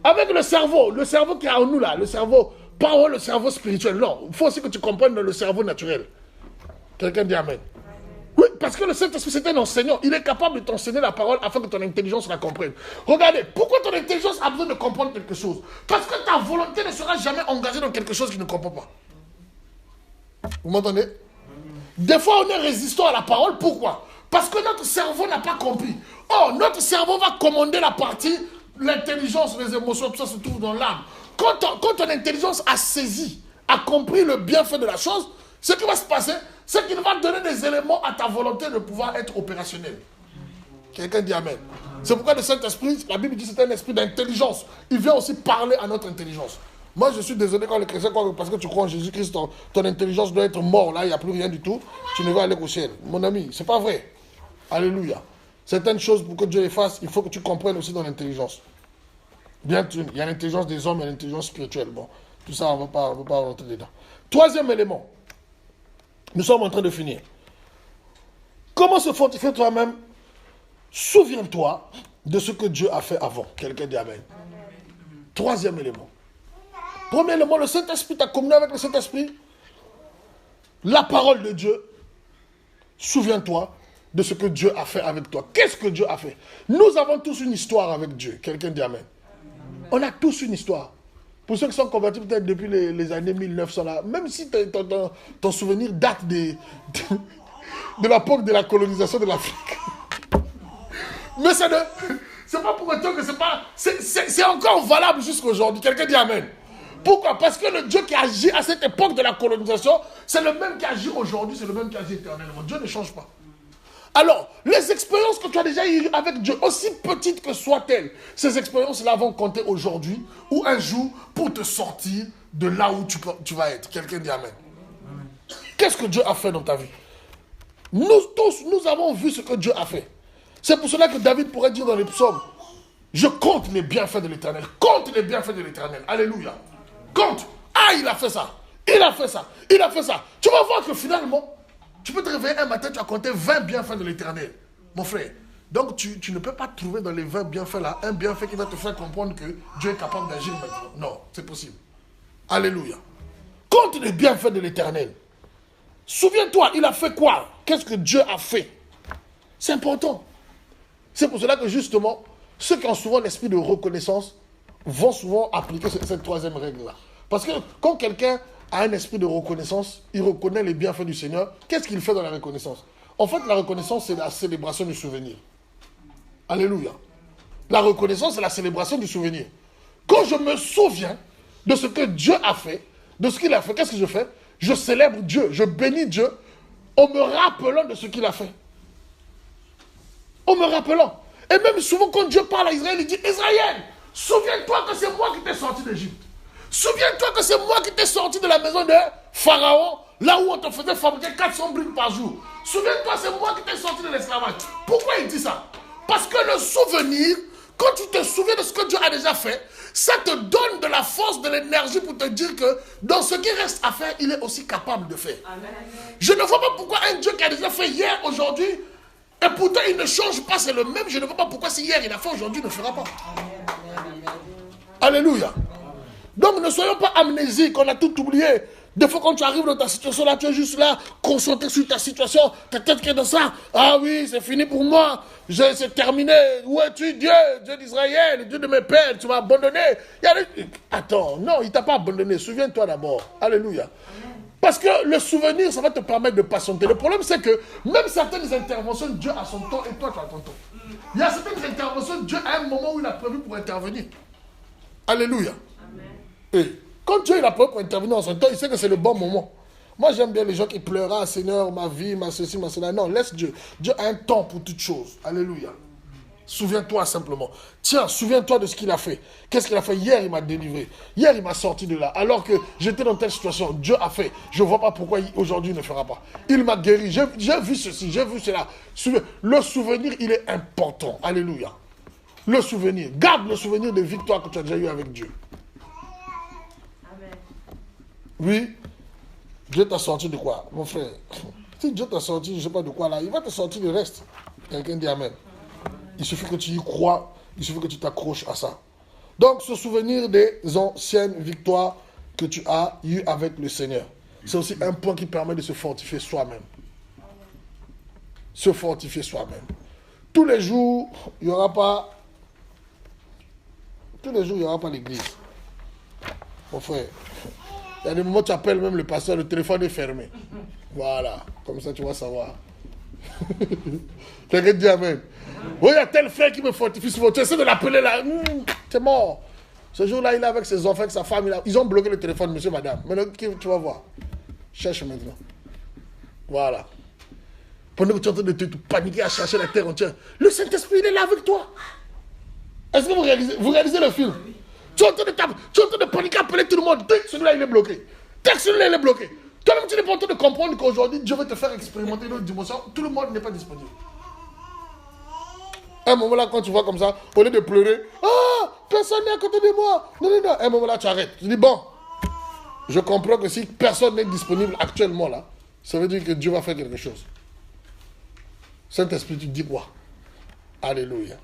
Avec le cerveau qui est en nous là, le cerveau, pas le cerveau spirituel, non. Il faut aussi que tu comprennes le cerveau naturel. Quelqu'un dit amen. Oui, parce que le Saint-Esprit, c'est un enseignant. Il est capable de t'enseigner la parole afin que ton intelligence la comprenne. Regardez, pourquoi ton intelligence a besoin de comprendre quelque chose? Parce que ta volonté ne sera jamais engagée dans quelque chose qui ne comprend pas. Vous m'entendez? Des fois, on est résistant à la parole. Pourquoi? Parce que notre cerveau n'a pas compris. Oh, notre cerveau va commander la partie, l'intelligence, les émotions, tout ça se trouve dans l'âme. Quand ton intelligence a saisi, a compris le bienfait de la chose, ce qui va se passer, c'est qu'il va donner des éléments à ta volonté de pouvoir être opérationnel. Quelqu'un dit amen. C'est pourquoi le Saint-Esprit, la Bible dit que c'est un esprit d'intelligence. Il vient aussi parler à notre intelligence. Moi, je suis désolé quand les chrétiens croient que parce que tu crois en Jésus-Christ, ton intelligence doit être morte. Là, il n'y a plus rien du tout. Tu ne vas aller qu'au ciel. Mon ami, ce n'est pas vrai. Alléluia. Certaines choses, pour que Dieu les fasse, il faut que tu comprennes aussi ton intelligence. Bien, il y a l'intelligence des hommes et l'intelligence spirituelle. Bon, tout ça, on ne va pas rentrer dedans. Troisième élément. Nous sommes en train de finir. Comment se fortifier toi-même souviens-toi de ce que Dieu a fait avant. Quelqu'un dit Amen. Troisième élément. Premier élément, le Saint-Esprit, tu as communié avec le Saint-Esprit. La parole de Dieu. Souviens-toi de ce que Dieu a fait avec toi. Qu'est-ce que Dieu a fait? Nous avons tous une histoire avec Dieu. Quelqu'un dit Amen. On a tous une histoire. Pour ceux qui sont convertis peut-être depuis les années 1900, là, même si ton souvenir date de l'époque de la colonisation de l'Afrique. Mais c'est pas pour autant que c'est encore valable jusqu'à aujourd'hui. Quelqu'un dit Amen. Pourquoi? Parce que le Dieu qui agit à cette époque de la colonisation, c'est le même qui agit aujourd'hui, c'est le même qui agit éternellement. Dieu ne change pas. Alors, les expériences que tu as déjà eues avec Dieu, aussi petites que soient-elles, ces expériences-là vont compter aujourd'hui ou un jour pour te sortir de là où tu vas être. Quelqu'un dit Amen. Qu'est-ce que Dieu a fait dans ta vie? Nous tous, nous avons vu ce que Dieu a fait. C'est pour cela que David pourrait dire dans les psaumes, je compte les bienfaits de l'Éternel. Compte les bienfaits de l'Éternel. Alléluia. Compte. Ah, il a fait ça. Il a fait ça. Il a fait ça. Tu vas voir que finalement, tu peux te réveiller un matin, tu as compté 20 bienfaits de l'Éternel. Mon frère. Donc, tu ne peux pas trouver dans les 20 bienfaits là, un bienfait qui va te faire comprendre que Dieu est capable d'agir maintenant. Non, c'est possible. Alléluia. Compte les bienfaits de l'Éternel. Souviens-toi, il a fait quoi? Qu'est-ce que Dieu a fait? C'est important. C'est pour cela que justement, ceux qui ont souvent l'esprit de reconnaissance vont souvent appliquer cette troisième règle-là. Parce que quand quelqu'un a un esprit de reconnaissance, il reconnaît les bienfaits du Seigneur. Qu'est-ce qu'il fait dans la reconnaissance? En fait, la reconnaissance, c'est la célébration du souvenir. Alléluia. La reconnaissance, c'est la célébration du souvenir. Quand je me souviens de ce que Dieu a fait, de ce qu'il a fait, qu'est-ce que je fais? Je célèbre Dieu, je bénis Dieu en me rappelant de ce qu'il a fait. En me rappelant. Et même souvent quand Dieu parle à Israël, il dit, Israël, souviens-toi que c'est moi qui t'ai sorti d'Égypte. Souviens-toi que c'est moi qui t'ai sorti de la maison de Pharaon, là où on te faisait fabriquer 400 briques par jour. Souviens-toi, c'est moi qui t'ai sorti de l'esclavage. Pourquoi il dit ça? Parce que le souvenir, quand tu te souviens de ce que Dieu a déjà fait, ça te donne de la force, de l'énergie pour te dire que dans ce qui reste à faire, il est aussi capable de faire. Amen. Je ne vois pas pourquoi un Dieu qui a déjà fait hier, aujourd'hui, et pourtant il ne change pas, c'est le même. Je ne vois pas pourquoi si hier il a fait, aujourd'hui il ne fera pas. Amen. Alléluia. Donc ne soyons pas amnésiques, on a tout oublié. Des fois quand tu arrives dans ta situation là, tu es juste là, concentré sur ta situation, ta tête qui est dans ça. Ah oui, c'est fini pour moi, c'est terminé. Où es-tu Dieu, Dieu d'Israël, Dieu de mes pères, tu m'as abandonné. Attends, non, il ne t'a pas abandonné, souviens-toi d'abord. Alléluia. Amen. Parce que le souvenir, ça va te permettre de patienter. Le problème c'est que même certaines interventions, Dieu a son temps et toi tu as ton temps. Il y a certaines interventions, Dieu a un moment où il a prévu pour intervenir. Alléluia. Et quand Dieu il a prévu pour intervenir en son temps, il sait que c'est le bon moment. Moi j'aime bien les gens qui pleurent, ah Seigneur, ma vie, ma ceci, ma cela. Non, laisse Dieu. Dieu a un temps pour toutes choses. Alléluia. Souviens-toi simplement. Tiens, souviens-toi de ce qu'il a fait. Qu'est-ce qu'il a fait? Hier, il m'a délivré. Hier, il m'a sorti de là. Alors que j'étais dans telle situation, Dieu a fait. Je ne vois pas pourquoi aujourd'hui il ne fera pas. Il m'a guéri. J'ai vu ceci, j'ai vu cela. Le souvenir, il est important. Alléluia. Le souvenir. Garde le souvenir des victoires que tu as déjà eues avec Dieu. Oui, Dieu t'a sorti de quoi, mon frère? Si Dieu t'a sorti, je ne sais pas de quoi là, il va te sortir le reste. Quelqu'un dit Amen. Il suffit que tu y crois, il suffit que tu t'accroches à ça. Donc, se souvenir des anciennes victoires que tu as eues avec le Seigneur. C'est aussi un point qui permet de se fortifier soi-même. Se fortifier soi-même. Tous les jours, il n'y aura pas... Tous les jours, il n'y aura pas l'église. Mon frère. Il y a des moments où tu appelles même le pasteur, le téléphone est fermé. Voilà, comme ça tu vas savoir. Quelqu'un dit Amen. Oui, il y a tel frère qui me fortifie souvent. Tu essaies de l'appeler là, c'est mort. Ce jour-là, il est avec ses enfants, avec sa femme. Ils ont bloqué le téléphone, monsieur, madame. Maintenant, tu vas voir. Cherche maintenant. Voilà. Pendant que tu es en train de te paniquer à chercher la terre entière, le Saint-Esprit, il est là avec toi. Est-ce que vous réalisez le film? Tu es en train de paniquer, appeler tout le monde. Celui-là, il est bloqué. Celui-là, il est bloqué. Toi-même, tu n'es pas en train de comprendre qu'aujourd'hui, Dieu veut te faire expérimenter une autre dimension. Tout le monde n'est pas disponible. À un moment là, quand tu vois comme ça, au lieu de pleurer, ah, personne n'est à côté de moi. Non. À un moment là, tu arrêtes. Tu dis, bon, je comprends que si personne n'est disponible actuellement là, ça veut dire que Dieu va faire quelque chose. Saint-Esprit, tu dis quoi? Alléluia.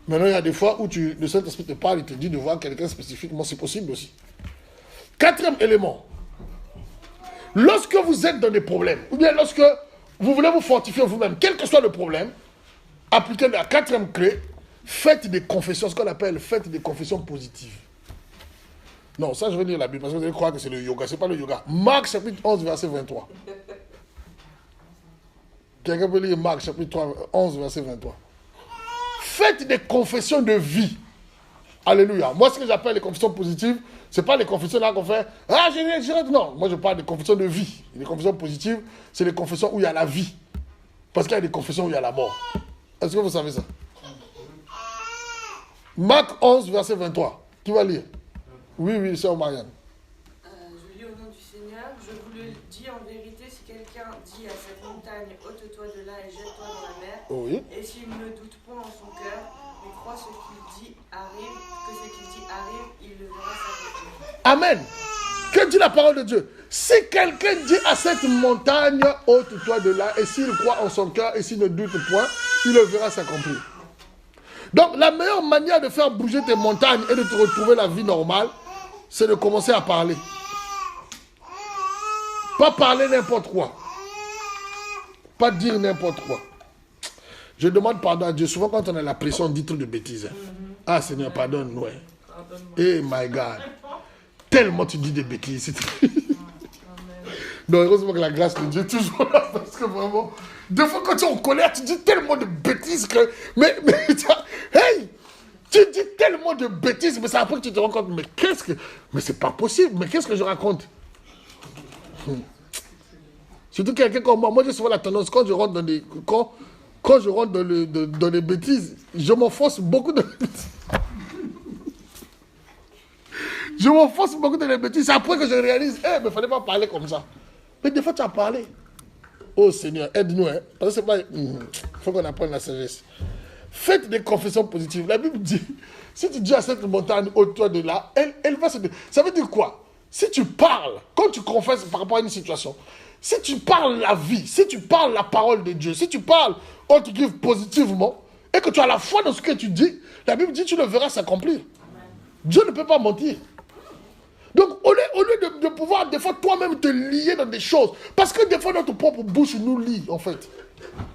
Maintenant, il y a des fois où le Saint-Esprit te parle, il te dit de voir quelqu'un spécifiquement, c'est possible aussi. Quatrième élément. Lorsque vous êtes dans des problèmes, ou bien lorsque vous voulez vous fortifier vous-même, quel que soit le problème, appliquez la quatrième clé, faites des confessions, ce qu'on appelle faites des confessions positives. Non, ça je vais lire la Bible, parce que vous allez croire que c'est le yoga, c'est pas le yoga. Marc chapitre 11, verset 23. Quelqu'un peut lire Marc chapitre 11, verset 23. Faites des confessions de vie. Alléluia. Moi, ce que j'appelle les confessions positives, ce n'est pas les confessions là qu'on fait. Ah, non. Moi, je parle des confessions de vie. Les confessions positives, c'est les confessions où il y a la vie. Parce qu'il y a des confessions où il y a la mort. Est-ce que vous savez ça? Marc 11, verset 23. Qui va lire? Oui, c'est Marianne. Je lis au nom du Seigneur. Je vous le dis en vérité, si quelqu'un dit à cette montagne, ôte-toi de là et jette-toi dans la mer, Oui. et s'il ne doute point en son cœur, mais croit ce qu'il dit arrive, que ce qu'il dit arrive, il le verra s'accomplir. Amen. Que dit la parole de Dieu? Si quelqu'un dit à cette montagne, ôte-toi de là, et s'il croit en son cœur, et s'il ne doute point, il le verra s'accomplir. Donc, la meilleure manière de faire bouger tes montagnes et de te retrouver la vie normale, c'est de commencer à parler. Pas parler n'importe quoi. Pas dire n'importe quoi. Je demande pardon à Dieu. Souvent, quand on a la pression, on dit trop de bêtises. Ah, Seigneur, pardonne, ouais. Eh, my God. Tellement tu dis des bêtises. Non, heureusement que la grâce de Dieu est toujours là. Parce que vraiment, des fois, quand tu es en colère, tu dis tellement de bêtises que... Mais hey! Tu dis tellement de bêtises, mais c'est après que tu te rends compte, mais c'est pas possible, mais qu'est-ce que je raconte? Surtout quelqu'un comme moi, j'ai souvent la tendance, quand je rentre dans des... Quand je rentre dans les bêtises, je m'enfonce beaucoup de bêtises. Je m'enfonce beaucoup dans les bêtises. C'est après que je réalise, mais il ne fallait pas parler comme ça. Mais des fois, tu as parlé. Oh Seigneur, aide-nous. Hein? Parce que c'est pas... Il faut qu'on apprenne la sagesse. Faites des confessions positives. La Bible dit, si tu dis à cette montagne, ôte-toi de là, elle va se... Ça veut dire quoi? Si tu parles, quand tu confesses par rapport à une situation, si tu parles la vie, si tu parles la parole de Dieu, si tu parles, on te give positivement, et que tu as la foi dans ce que tu dis, la Bible dit, tu le verras s'accomplir. Dieu ne peut pas mentir. Donc, au lieu de pouvoir, des fois, toi-même te lier dans des choses, parce que des fois, notre propre bouche nous lie, en fait.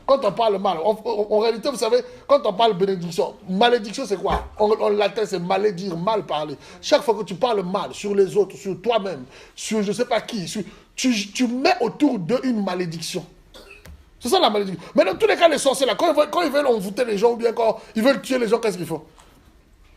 Quand on parle mal, en réalité, vous savez, quand on parle bénédiction, malédiction, c'est quoi? En latin, c'est malédire, mal parler. Chaque fois que tu parles mal sur les autres, sur toi-même, sur je ne sais pas qui, tu mets autour d'eux une malédiction. C'est ça la malédiction. Mais dans tous les cas, les sorciers, là, quand ils veulent envoûter les gens, ou bien quand ils veulent tuer les gens, qu'est-ce qu'ils font?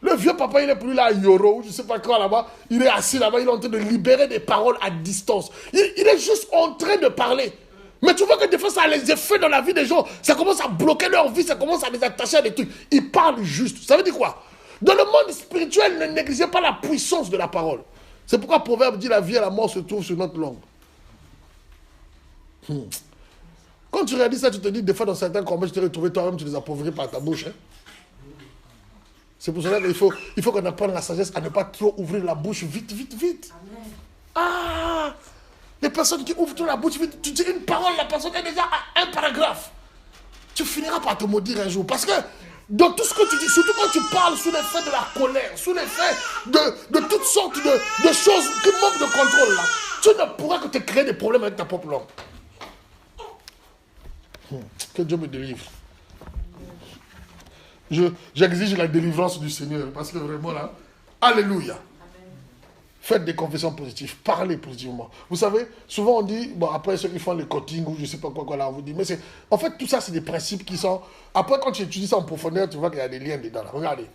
Le vieux papa, il n'est plus là à Yoro, je ne sais pas quoi là-bas. Il est assis là-bas, il est en train de libérer des paroles à distance. Il est juste en train de parler. Mais tu vois que des fois, ça a les effets dans la vie des gens. Ça commence à bloquer leur vie, ça commence à les attacher à des trucs. Ils parlent juste. Ça veut dire quoi? Dans le monde spirituel, ne négligez pas la puissance de la parole. C'est pourquoi le proverbe dit la vie et la mort se trouvent sur notre langue. Quand tu réalises ça, tu te dis, des fois, dans certains combats, je t'ai retrouvé toi-même, tu les appauvris par ta bouche. Hein? C'est pour cela qu'il faut qu'on apprenne la sagesse à ne pas trop ouvrir la bouche vite. Amen. Ah! Les personnes qui ouvrent trop la bouche vite, tu dis une parole, la personne est déjà à un paragraphe. Tu finiras par te maudire un jour. Parce que dans tout ce que tu dis, surtout quand tu parles sous l'effet de la colère, sous l'effet de toutes sortes de choses qui manquent de contrôle, là, tu ne pourras que te créer des problèmes avec ta propre langue. Que Dieu me délivre. J'exige la délivrance du Seigneur. Parce que vraiment là, alléluia. Faites des confessions positives. Parlez positivement. Vous savez, souvent on dit, bon après ceux qui font le coaching ou je ne sais pas quoi là, on vous dit, mais c'est, en fait tout ça c'est des principes qui sont, après quand tu étudies ça en profondeur, tu vois qu'il y a des liens dedans là. Regardez.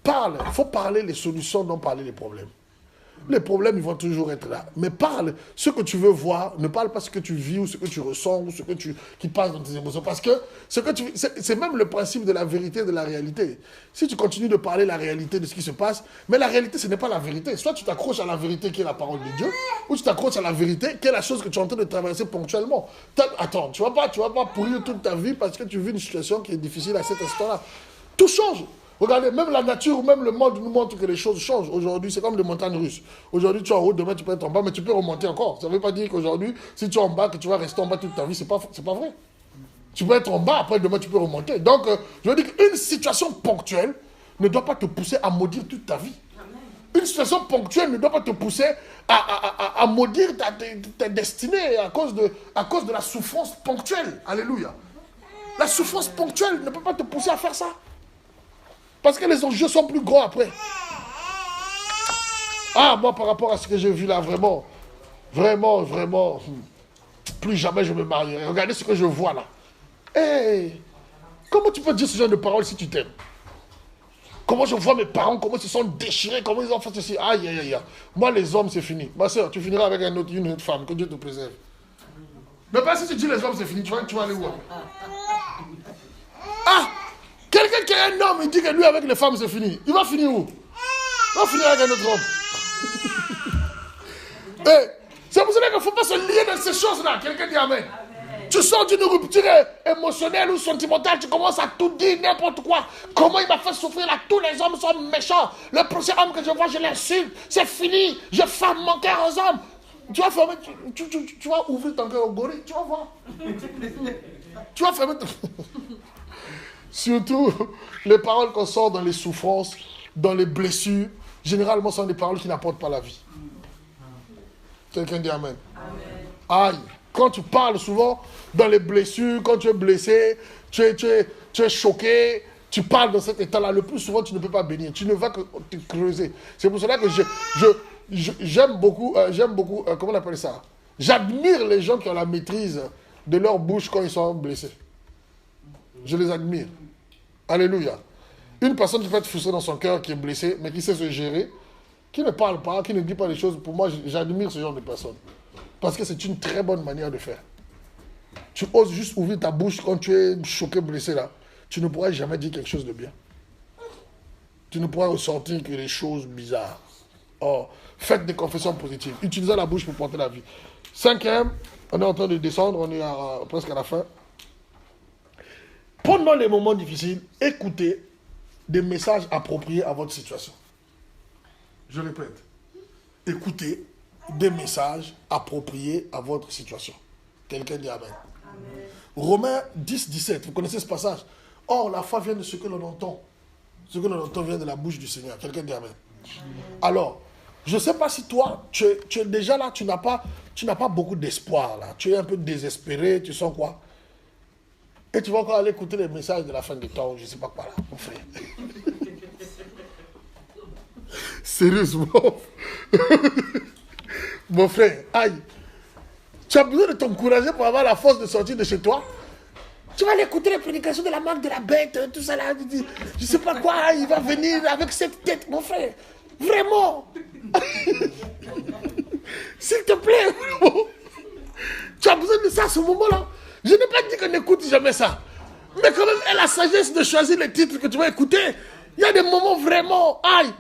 Parle. Il faut parler les solutions, non parler les problèmes. Les problèmes, ils vont toujours être là. Mais parle ce que tu veux voir. Ne parle pas ce que tu vis ou ce que tu ressens ou ce que qui passe dans tes émotions. Parce que c'est même le principe de la vérité et de la réalité. Si tu continues de parler la réalité de ce qui se passe, mais la réalité, ce n'est pas la vérité. Soit tu t'accroches à la vérité qui est la parole de Dieu, ou tu t'accroches à la vérité qui est la chose que tu es en train de traverser ponctuellement. Attends, tu ne vas pas pourrir toute ta vie parce que tu vis une situation qui est difficile à cet instant-là. Tout change. Regardez, même la nature ou même le monde nous montre que les choses changent. Aujourd'hui, c'est comme les montagnes russes. Aujourd'hui, tu es en haut, demain, tu peux être en bas, mais tu peux remonter encore. Ça ne veut pas dire qu'aujourd'hui, si tu es en bas, que tu vas rester en bas toute ta vie. C'est pas vrai. Tu peux être en bas, après demain tu peux remonter. Donc, je veux dire qu'une situation ponctuelle ne doit pas te pousser à maudire toute ta vie. Une situation ponctuelle ne doit pas te pousser à maudire ta destinée à cause de la souffrance ponctuelle. Alléluia. La souffrance ponctuelle ne peut pas te pousser à faire ça. Parce que les enjeux sont plus grands après. Ah, moi par rapport à ce que j'ai vu là, vraiment, plus jamais je me marierai. Regardez ce que je vois là. Hey, comment tu peux dire ce genre de paroles si tu t'aimes? Comment je vois mes parents, comment ils se sont déchirés, comment ils ont fait ceci. Aïe, aïe, aïe. Moi, les hommes, c'est fini. Ma soeur, tu finiras avec une autre femme, que Dieu te préserve. Mais pas si tu dis les hommes, c'est fini, tu vas aller où après? Ah, quelqu'un qui est un homme, il dit que lui, avec les femmes, c'est fini. Il va finir où? Il va finir avec un autre homme. Hey, c'est pour cela qu'il ne faut pas se lier dans ces choses-là. Quelqu'un dit amen. Tu sors d'une rupture émotionnelle ou sentimentale, tu commences à tout dire, n'importe quoi. Comment il m'a fait souffrir là? Tous les hommes sont méchants. Le prochain homme que je vois, je l'insulte. C'est fini. Je ferme mon cœur aux hommes. Tu vas fermer, tu vas ouvrir ton cœur au gorille. Tu vas voir. Tu vas fermer ton... Surtout, les paroles qu'on sort dans les souffrances, dans les blessures, généralement sont des paroles qui n'apportent pas la vie. Quelqu'un dit amen. Aïe. Quand tu parles souvent dans les blessures, quand tu es blessé, tu es choqué, tu parles dans cet état-là, le plus souvent tu ne peux pas bénir. Tu ne vas que te creuser. C'est pour cela que j'aime beaucoup, comment on appelle ça? J'admire les gens qui ont la maîtrise de leur bouche quand ils sont blessés. Je les admire. Alléluia. Une personne qui peut être frustrée dans son cœur, qui est blessée, mais qui sait se gérer, qui ne parle pas, qui ne dit pas les choses, pour moi, j'admire ce genre de personnes. Parce que c'est une très bonne manière de faire. Tu oses juste ouvrir ta bouche quand tu es choqué, blessé là. Tu ne pourras jamais dire quelque chose de bien. Tu ne pourras ressortir que des choses bizarres. Oh, faites des confessions positives. Utilisez la bouche pour porter la vie. 5e, on est en train de descendre, on est presque à la fin. Pendant les moments difficiles, écoutez des messages appropriés à votre situation. Je répète. Écoutez des messages appropriés à votre situation. Quelqu'un dit amen. Amen. Romains 10, 17, vous connaissez ce passage? Or, la foi vient de ce que l'on entend. Ce que l'on entend vient de la bouche du Seigneur. Quelqu'un dit amen. Amen. Alors, je ne sais pas si toi, tu es déjà là, tu n'as pas beaucoup d'espoir là. Tu es un peu désespéré, tu sens quoi? Et tu vas encore aller écouter les messages de la fin du temps, je ne sais pas quoi là, mon frère. Sérieusement. Mon frère, aïe, tu as besoin de t'encourager pour avoir la force de sortir de chez toi. Tu vas aller écouter les prédications de la marque de la bête, tout ça là. Je ne sais pas quoi, il va venir avec cette tête, mon frère. Vraiment. S'il te plaît, vraiment. Tu as besoin de ça à ce moment-là. Je n'ai pas dit qu'on n'écoute jamais ça. Mais quand même, elle a la sagesse de choisir les titres que tu vas écouter. Il y a des moments vraiment, aïe.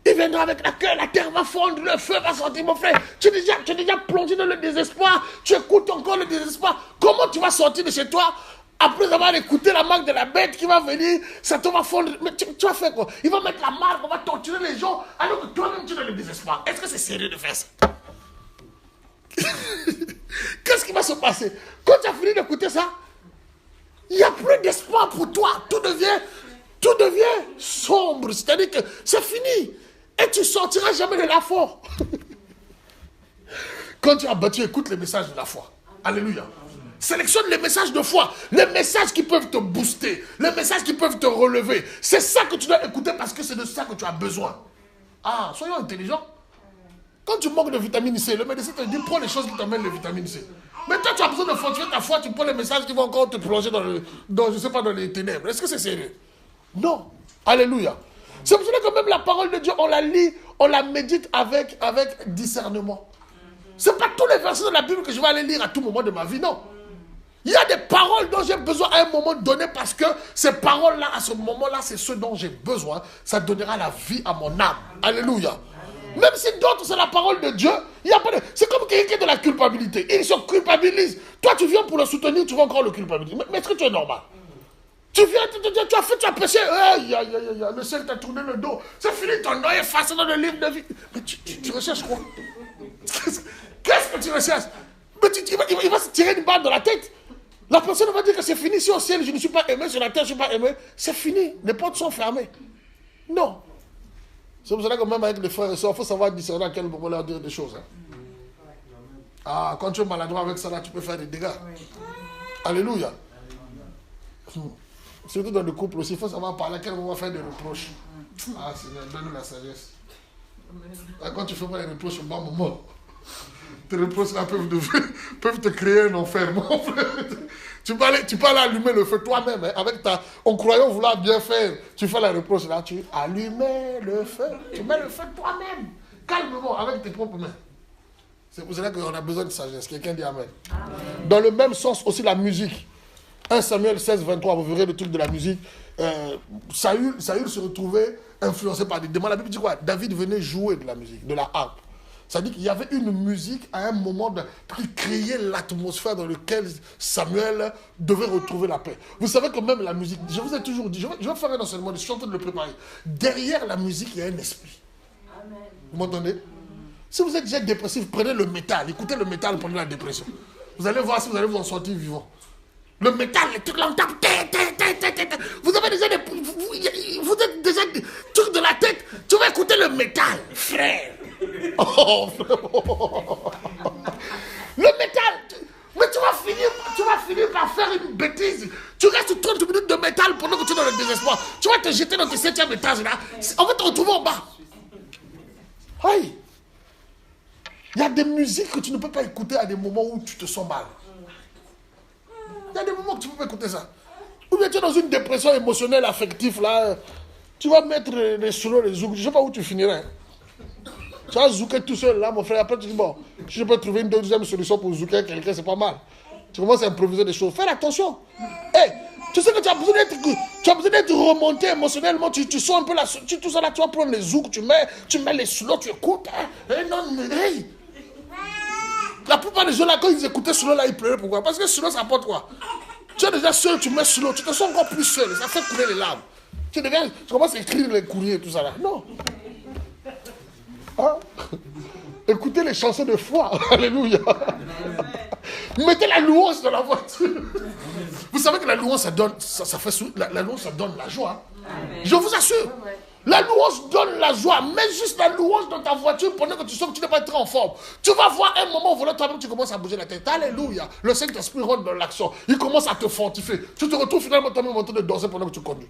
Il viendra avec la queue, la terre va fondre, le feu va sortir, mon frère. Tu es déjà plongé dans le désespoir. Tu écoutes encore le désespoir. Comment tu vas sortir de chez toi après avoir écouté la marque de la bête qui va venir, ça te va fondre. Mais tu vas faire quoi? Il va mettre la marque, on va torturer les gens, alors que toi-même tu es dans le désespoir. Est-ce que c'est sérieux de faire ça? Qu'est-ce qui va se passer? Quand tu as fini d'écouter ça, il n'y a plus d'espoir pour toi. Tout devient sombre. C'est-à-dire que c'est fini. Et tu ne sortiras jamais de la foi. Quand tu as battu, écoute les messages de la foi. Alléluia. Sélectionne les messages de foi. Les messages qui peuvent te booster. Les messages qui peuvent te relever. C'est ça que tu dois écouter parce que c'est de ça que tu as besoin. Ah, soyons intelligents. Quand tu manques de vitamine C, le médecin te dit prends les choses qui t'amènent la vitamine C. Mais toi, tu as besoin de fortifier ta foi, tu prends les messages qui vont encore te plonger dans les ténèbres. Est-ce que c'est sérieux? Non. Alléluia. C'est pour cela que même la parole de Dieu, on la lit, on la médite avec discernement. Ce n'est pas tous les versets de la Bible que je vais aller lire à tout moment de ma vie, non. Il y a des paroles dont j'ai besoin à un moment donné parce que ces paroles-là, à ce moment-là, c'est ce dont j'ai besoin. Ça donnera la vie à mon âme. Alléluia. Même si d'autres, c'est la parole de Dieu, il y a pas de... C'est comme quelqu'un qui a de la culpabilité. Il se culpabilise. Toi, tu viens pour le soutenir, tu vas encore le culpabiliser. Mais est-ce que tu es normal? Tu viens, tu as péché. Le ciel t'a tourné le dos. C'est fini, ton nom est effacé dans le livre de vie. Mais tu recherches quoi? Qu'est-ce que tu recherches? Mais il va se tirer une balle dans la tête. La personne va dire que c'est fini. Si au ciel, je ne suis pas aimé, sur la terre, je ne suis pas aimé, c'est fini. Les portes sont fermées. Non. C'est pour cela que même avec les frères et sœurs, il faut savoir discerner à quel moment leur dire des choses. Hein. Ah, quand tu es maladroit avec ça, là, tu peux faire des dégâts. Alléluia. Surtout dans le couple aussi, il faut savoir parler à quel moment faire des reproches. Ah, Seigneur, donne-nous la sagesse. Ah, quand tu fais pas des reproches au bon moment, tes reproches là peuvent te créer un enfer, mon frère. Tu peux aller allumer le feu toi-même, hein, en croyant vouloir bien faire. Tu fais la reproche là, tu allumes le feu. Tu mets le feu toi-même, calmement, avec tes propres mains. C'est pour cela qu'on a besoin de sagesse. Quelqu'un dit amen. Amen. Dans le même sens aussi la musique. 1 Samuel 16, 23, vous verrez le truc de la musique. Saül se retrouvait influencé par des démons. La Bible dit quoi? David venait jouer de la musique, de la harpe. Ça dit qu'il y avait une musique à un moment qui créait l'atmosphère dans laquelle Samuel devait retrouver la paix. Vous savez que même la musique, je vous ai toujours dit, je vais faire un enseignement, je suis en train de le préparer. Derrière la musique, il y a un esprit. Amen. Vous m'entendez? Si vous êtes déjà dépressif, prenez le métal, écoutez le métal pendant la dépression. Vous allez voir si vous allez vous en sortir vivant. Le métal, les trucs là, on tape. Vous avez déjà des... Vous êtes déjà des trucs de la tête. Tu vas écouter le métal, frère. Oh, frère. Le métal. Mais tu vas finir par faire une bêtise. Tu restes 30 minutes de métal pendant que tu es dans le désespoir. Tu vas te jeter dans tes 7e étages là. On va te retrouver en bas. Aïe. Il y a des musiques que tu ne peux pas écouter à des moments où tu te sens mal. Il y a des moments que tu ne peux pas écouter ça. Ou bien tu es dans une dépression émotionnelle, affective, là. Tu vas mettre les solos, les zouks. Je ne sais pas où tu finirais. Tu vas zouker tout seul, là, mon frère. Après, tu dis, bon, si je peux trouver une deuxième solution pour zouker quelqu'un, c'est pas mal. Tu commences à improviser des choses. Fais attention. Hey, tu sais que tu as besoin d'être remonté émotionnellement. Tu sens un peu tout ça là, tu vas prendre les zouks, tu mets les solos, tu écoutes. Hein. Hey, non, mais hey. La plupart des gens là, quand ils écoutaient solo là, ils pleuraient. Pourquoi? Parce que solo, ça apporte quoi? Tu es déjà seul, tu mets solo, tu te sens encore plus seul. Ça fait couler les larmes. Tu commences à écrire les courriers et tout ça là. Non. Hein? Écoutez les chansons de foi. Alléluia. Mettez la louange dans la voiture. Vous savez que la louange, ça donne la joie. Amen. Je vous assure. La louange donne la joie. Mets juste la louange dans ta voiture pendant que tu sens que tu n'es pas très en forme. Tu vas voir un moment où toi-même tu commences à bouger la tête. Alléluia. Le Saint-Esprit rentre dans l'action. Il commence à te fortifier. Tu te retrouves finalement toi-même en train de danser pendant que tu conduis.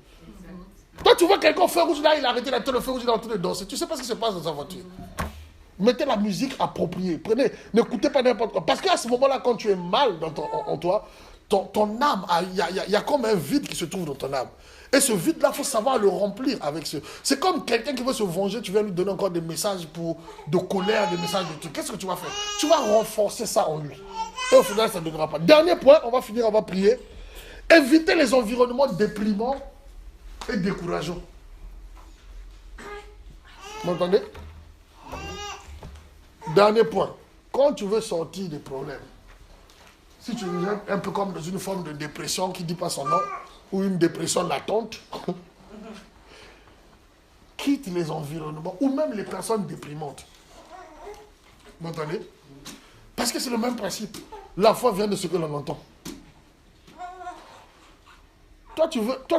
Toi, tu vois quelqu'un au feu rouge là, il a arrêté la tête, le feu rouge, il est en train de danser. Tu sais pas ce qui se passe dans sa voiture. Mettez la musique appropriée. N'écoutez pas n'importe quoi. Parce qu'à ce moment-là, quand tu es mal en toi, ton âme, il y a comme un vide qui se trouve dans ton âme. Et ce vide-là, il faut savoir le remplir avec ce... C'est comme quelqu'un qui veut se venger, tu viens lui donner encore des messages de colère, des messages de trucs. Qu'est-ce que tu vas faire? Tu vas renforcer ça en lui. Et au final, ça ne donnera pas. Dernier point, on va finir, on va prier. Éviter les environnements déprimants et décourageants. Vous m'entendez? Dernier point. Quand tu veux sortir des problèmes, si tu es un peu comme dans une forme de dépression qui ne dit pas son nom, ou une dépression latente, quitte les environnements, ou même les personnes déprimantes. Vous m'entendez? Parce que c'est le même principe. La foi vient de ce que l'on entend. Toi,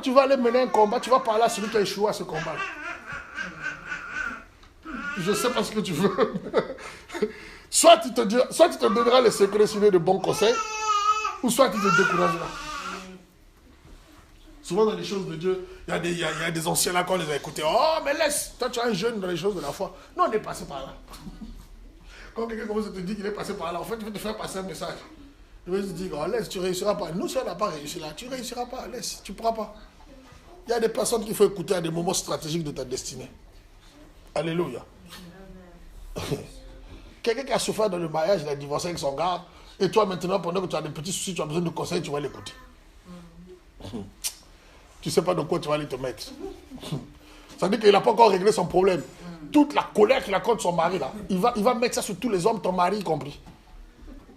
tu vas aller mener un combat, tu vas parler à celui qui a échoué à ce combat. Je sais pas ce que tu veux. Soit tu te donneras les secrets sur de bons conseils, ou soit tu te décourageras. Souvent dans les choses de Dieu, il y a des anciens là, quand on les a écoutés. Oh, mais laisse, toi tu es un jeune dans les choses de la foi. Non, on est passé par là. Quand quelqu'un commence à te dire qu'il est passé par là, en fait, il veut te faire passer un message. Il veut te dire, oh, laisse, tu ne réussiras pas. Nous, si on n'a pas réussi là, tu ne réussiras pas, laisse, tu ne pourras pas. Il y a des personnes qu'il faut écouter à des moments stratégiques de ta destinée. Alléluia. Quelqu'un qui a souffert dans le mariage, il a divorcé avec son gars, et toi maintenant, pendant que tu as des petits soucis, tu as besoin de conseils, tu vas l'écouter. Tu ne sais pas de quoi tu vas aller te mettre. Ça veut dire qu'il n'a pas encore réglé son problème. Toute la colère qu'il a contre son mari, là, il va mettre ça sur tous les hommes, ton mari y compris.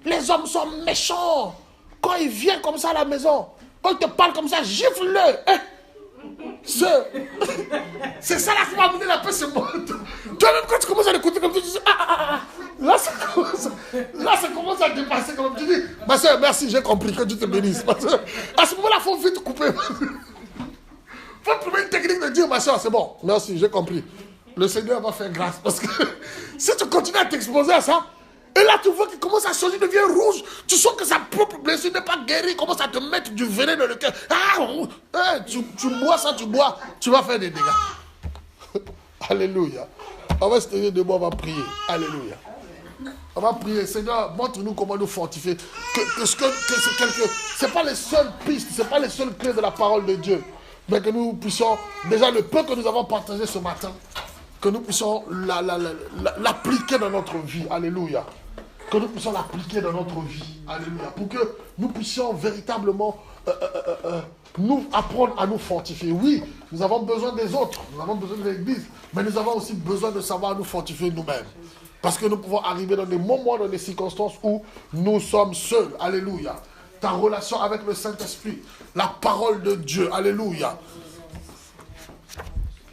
Les hommes sont méchants. Quand il vient comme ça à la maison, quand il te parle comme ça, gifle-le. Hein? C'est ça là qui va amener la paix, c'est bon. Toi-même, quand tu commences à l'écouter comme ça, tu dis Là, ça commence à dépasser. Comme tu dis, ma soeur, merci, j'ai compris, que Dieu te bénisse. À ce moment-là, il faut vite couper. Il faut trouver une technique de dire, ma soeur, c'est bon, merci, j'ai compris. Le Seigneur va faire grâce. Parce que si tu continues à t'exposer à ça, et là, tu vois qu'il commence à changer, devient rouge. Tu sens que sa propre blessure n'est pas guérie. Il commence à te mettre du venin dans le cœur. Tu bois ça, tu vas faire des dégâts. Alléluia. On va se tenir debout, on va prier. Alléluia. On va prier. Seigneur, montre-nous comment nous fortifier. Ce n'est pas les seules pistes, ce n'est pas les seules clés de la parole de Dieu. Mais que nous puissions, déjà le peu que nous avons partagé ce matin, que nous puissions l'appliquer dans notre vie. Alléluia. Que nous puissions l'appliquer dans notre vie. Alléluia. Pour que nous puissions véritablement nous apprendre à nous fortifier. Oui, nous avons besoin des autres. Nous avons besoin de l'Église. Mais nous avons aussi besoin de savoir nous fortifier nous-mêmes. Parce que nous pouvons arriver dans des moments, dans des circonstances où nous sommes seuls. Alléluia. Ta relation avec le Saint-Esprit. La parole de Dieu. Alléluia.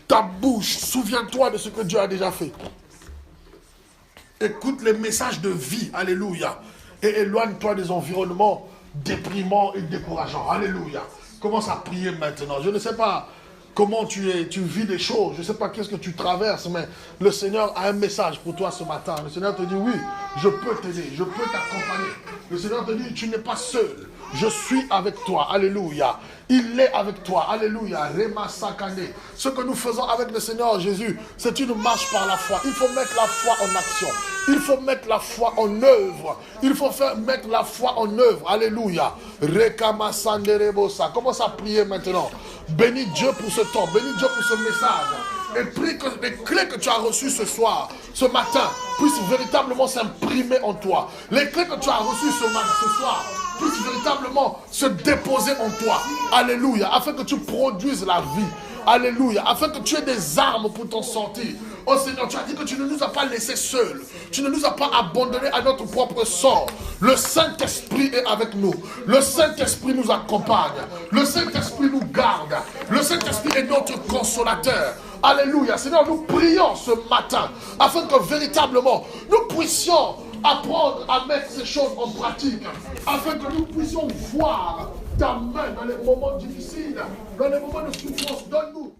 Ta bouche. Souviens-toi de ce que Dieu a déjà fait. Écoute les messages de vie, alléluia, et éloigne-toi des environnements déprimants et décourageants, alléluia. Commence à prier maintenant. Je ne sais pas comment tu vis les choses, je ne sais pas qu'est-ce que tu traverses, mais le Seigneur a un message pour toi ce matin. Le Seigneur te dit, oui, je peux t'aider, je peux t'accompagner. Le Seigneur te dit, tu n'es pas seul. Je suis avec toi, alléluia. Il est avec toi, alléluia. Rema Sakane. Ce que nous faisons avec le Seigneur Jésus, c'est une marche par la foi. Il faut mettre la foi en action. Il faut mettre la foi en œuvre. Il faut mettre la foi en œuvre, alléluia. Rekama Sanderebosa. Commence à prier maintenant. Bénis Dieu pour ce temps, bénis Dieu pour ce message. Et prie que les clés que tu as reçues ce soir, ce matin, puissent véritablement s'imprimer en toi. Les clés que tu as reçues ce soir puissent véritablement se déposer en toi. Alléluia. Afin que tu produises la vie. Alléluia. Afin que tu aies des armes pour t'en sortir. Oh Seigneur, tu as dit que tu ne nous as pas laissés seuls. Tu ne nous as pas abandonnés à notre propre sort. Le Saint-Esprit est avec nous. Le Saint-Esprit nous accompagne. Le Saint-Esprit nous garde. Le Saint-Esprit est notre consolateur. Alléluia. Seigneur, nous prions ce matin afin que véritablement nous puissions apprendre à mettre ces choses en pratique. Afin que nous puissions voir ta main dans les moments difficiles, dans les moments de souffrance. Donne-nous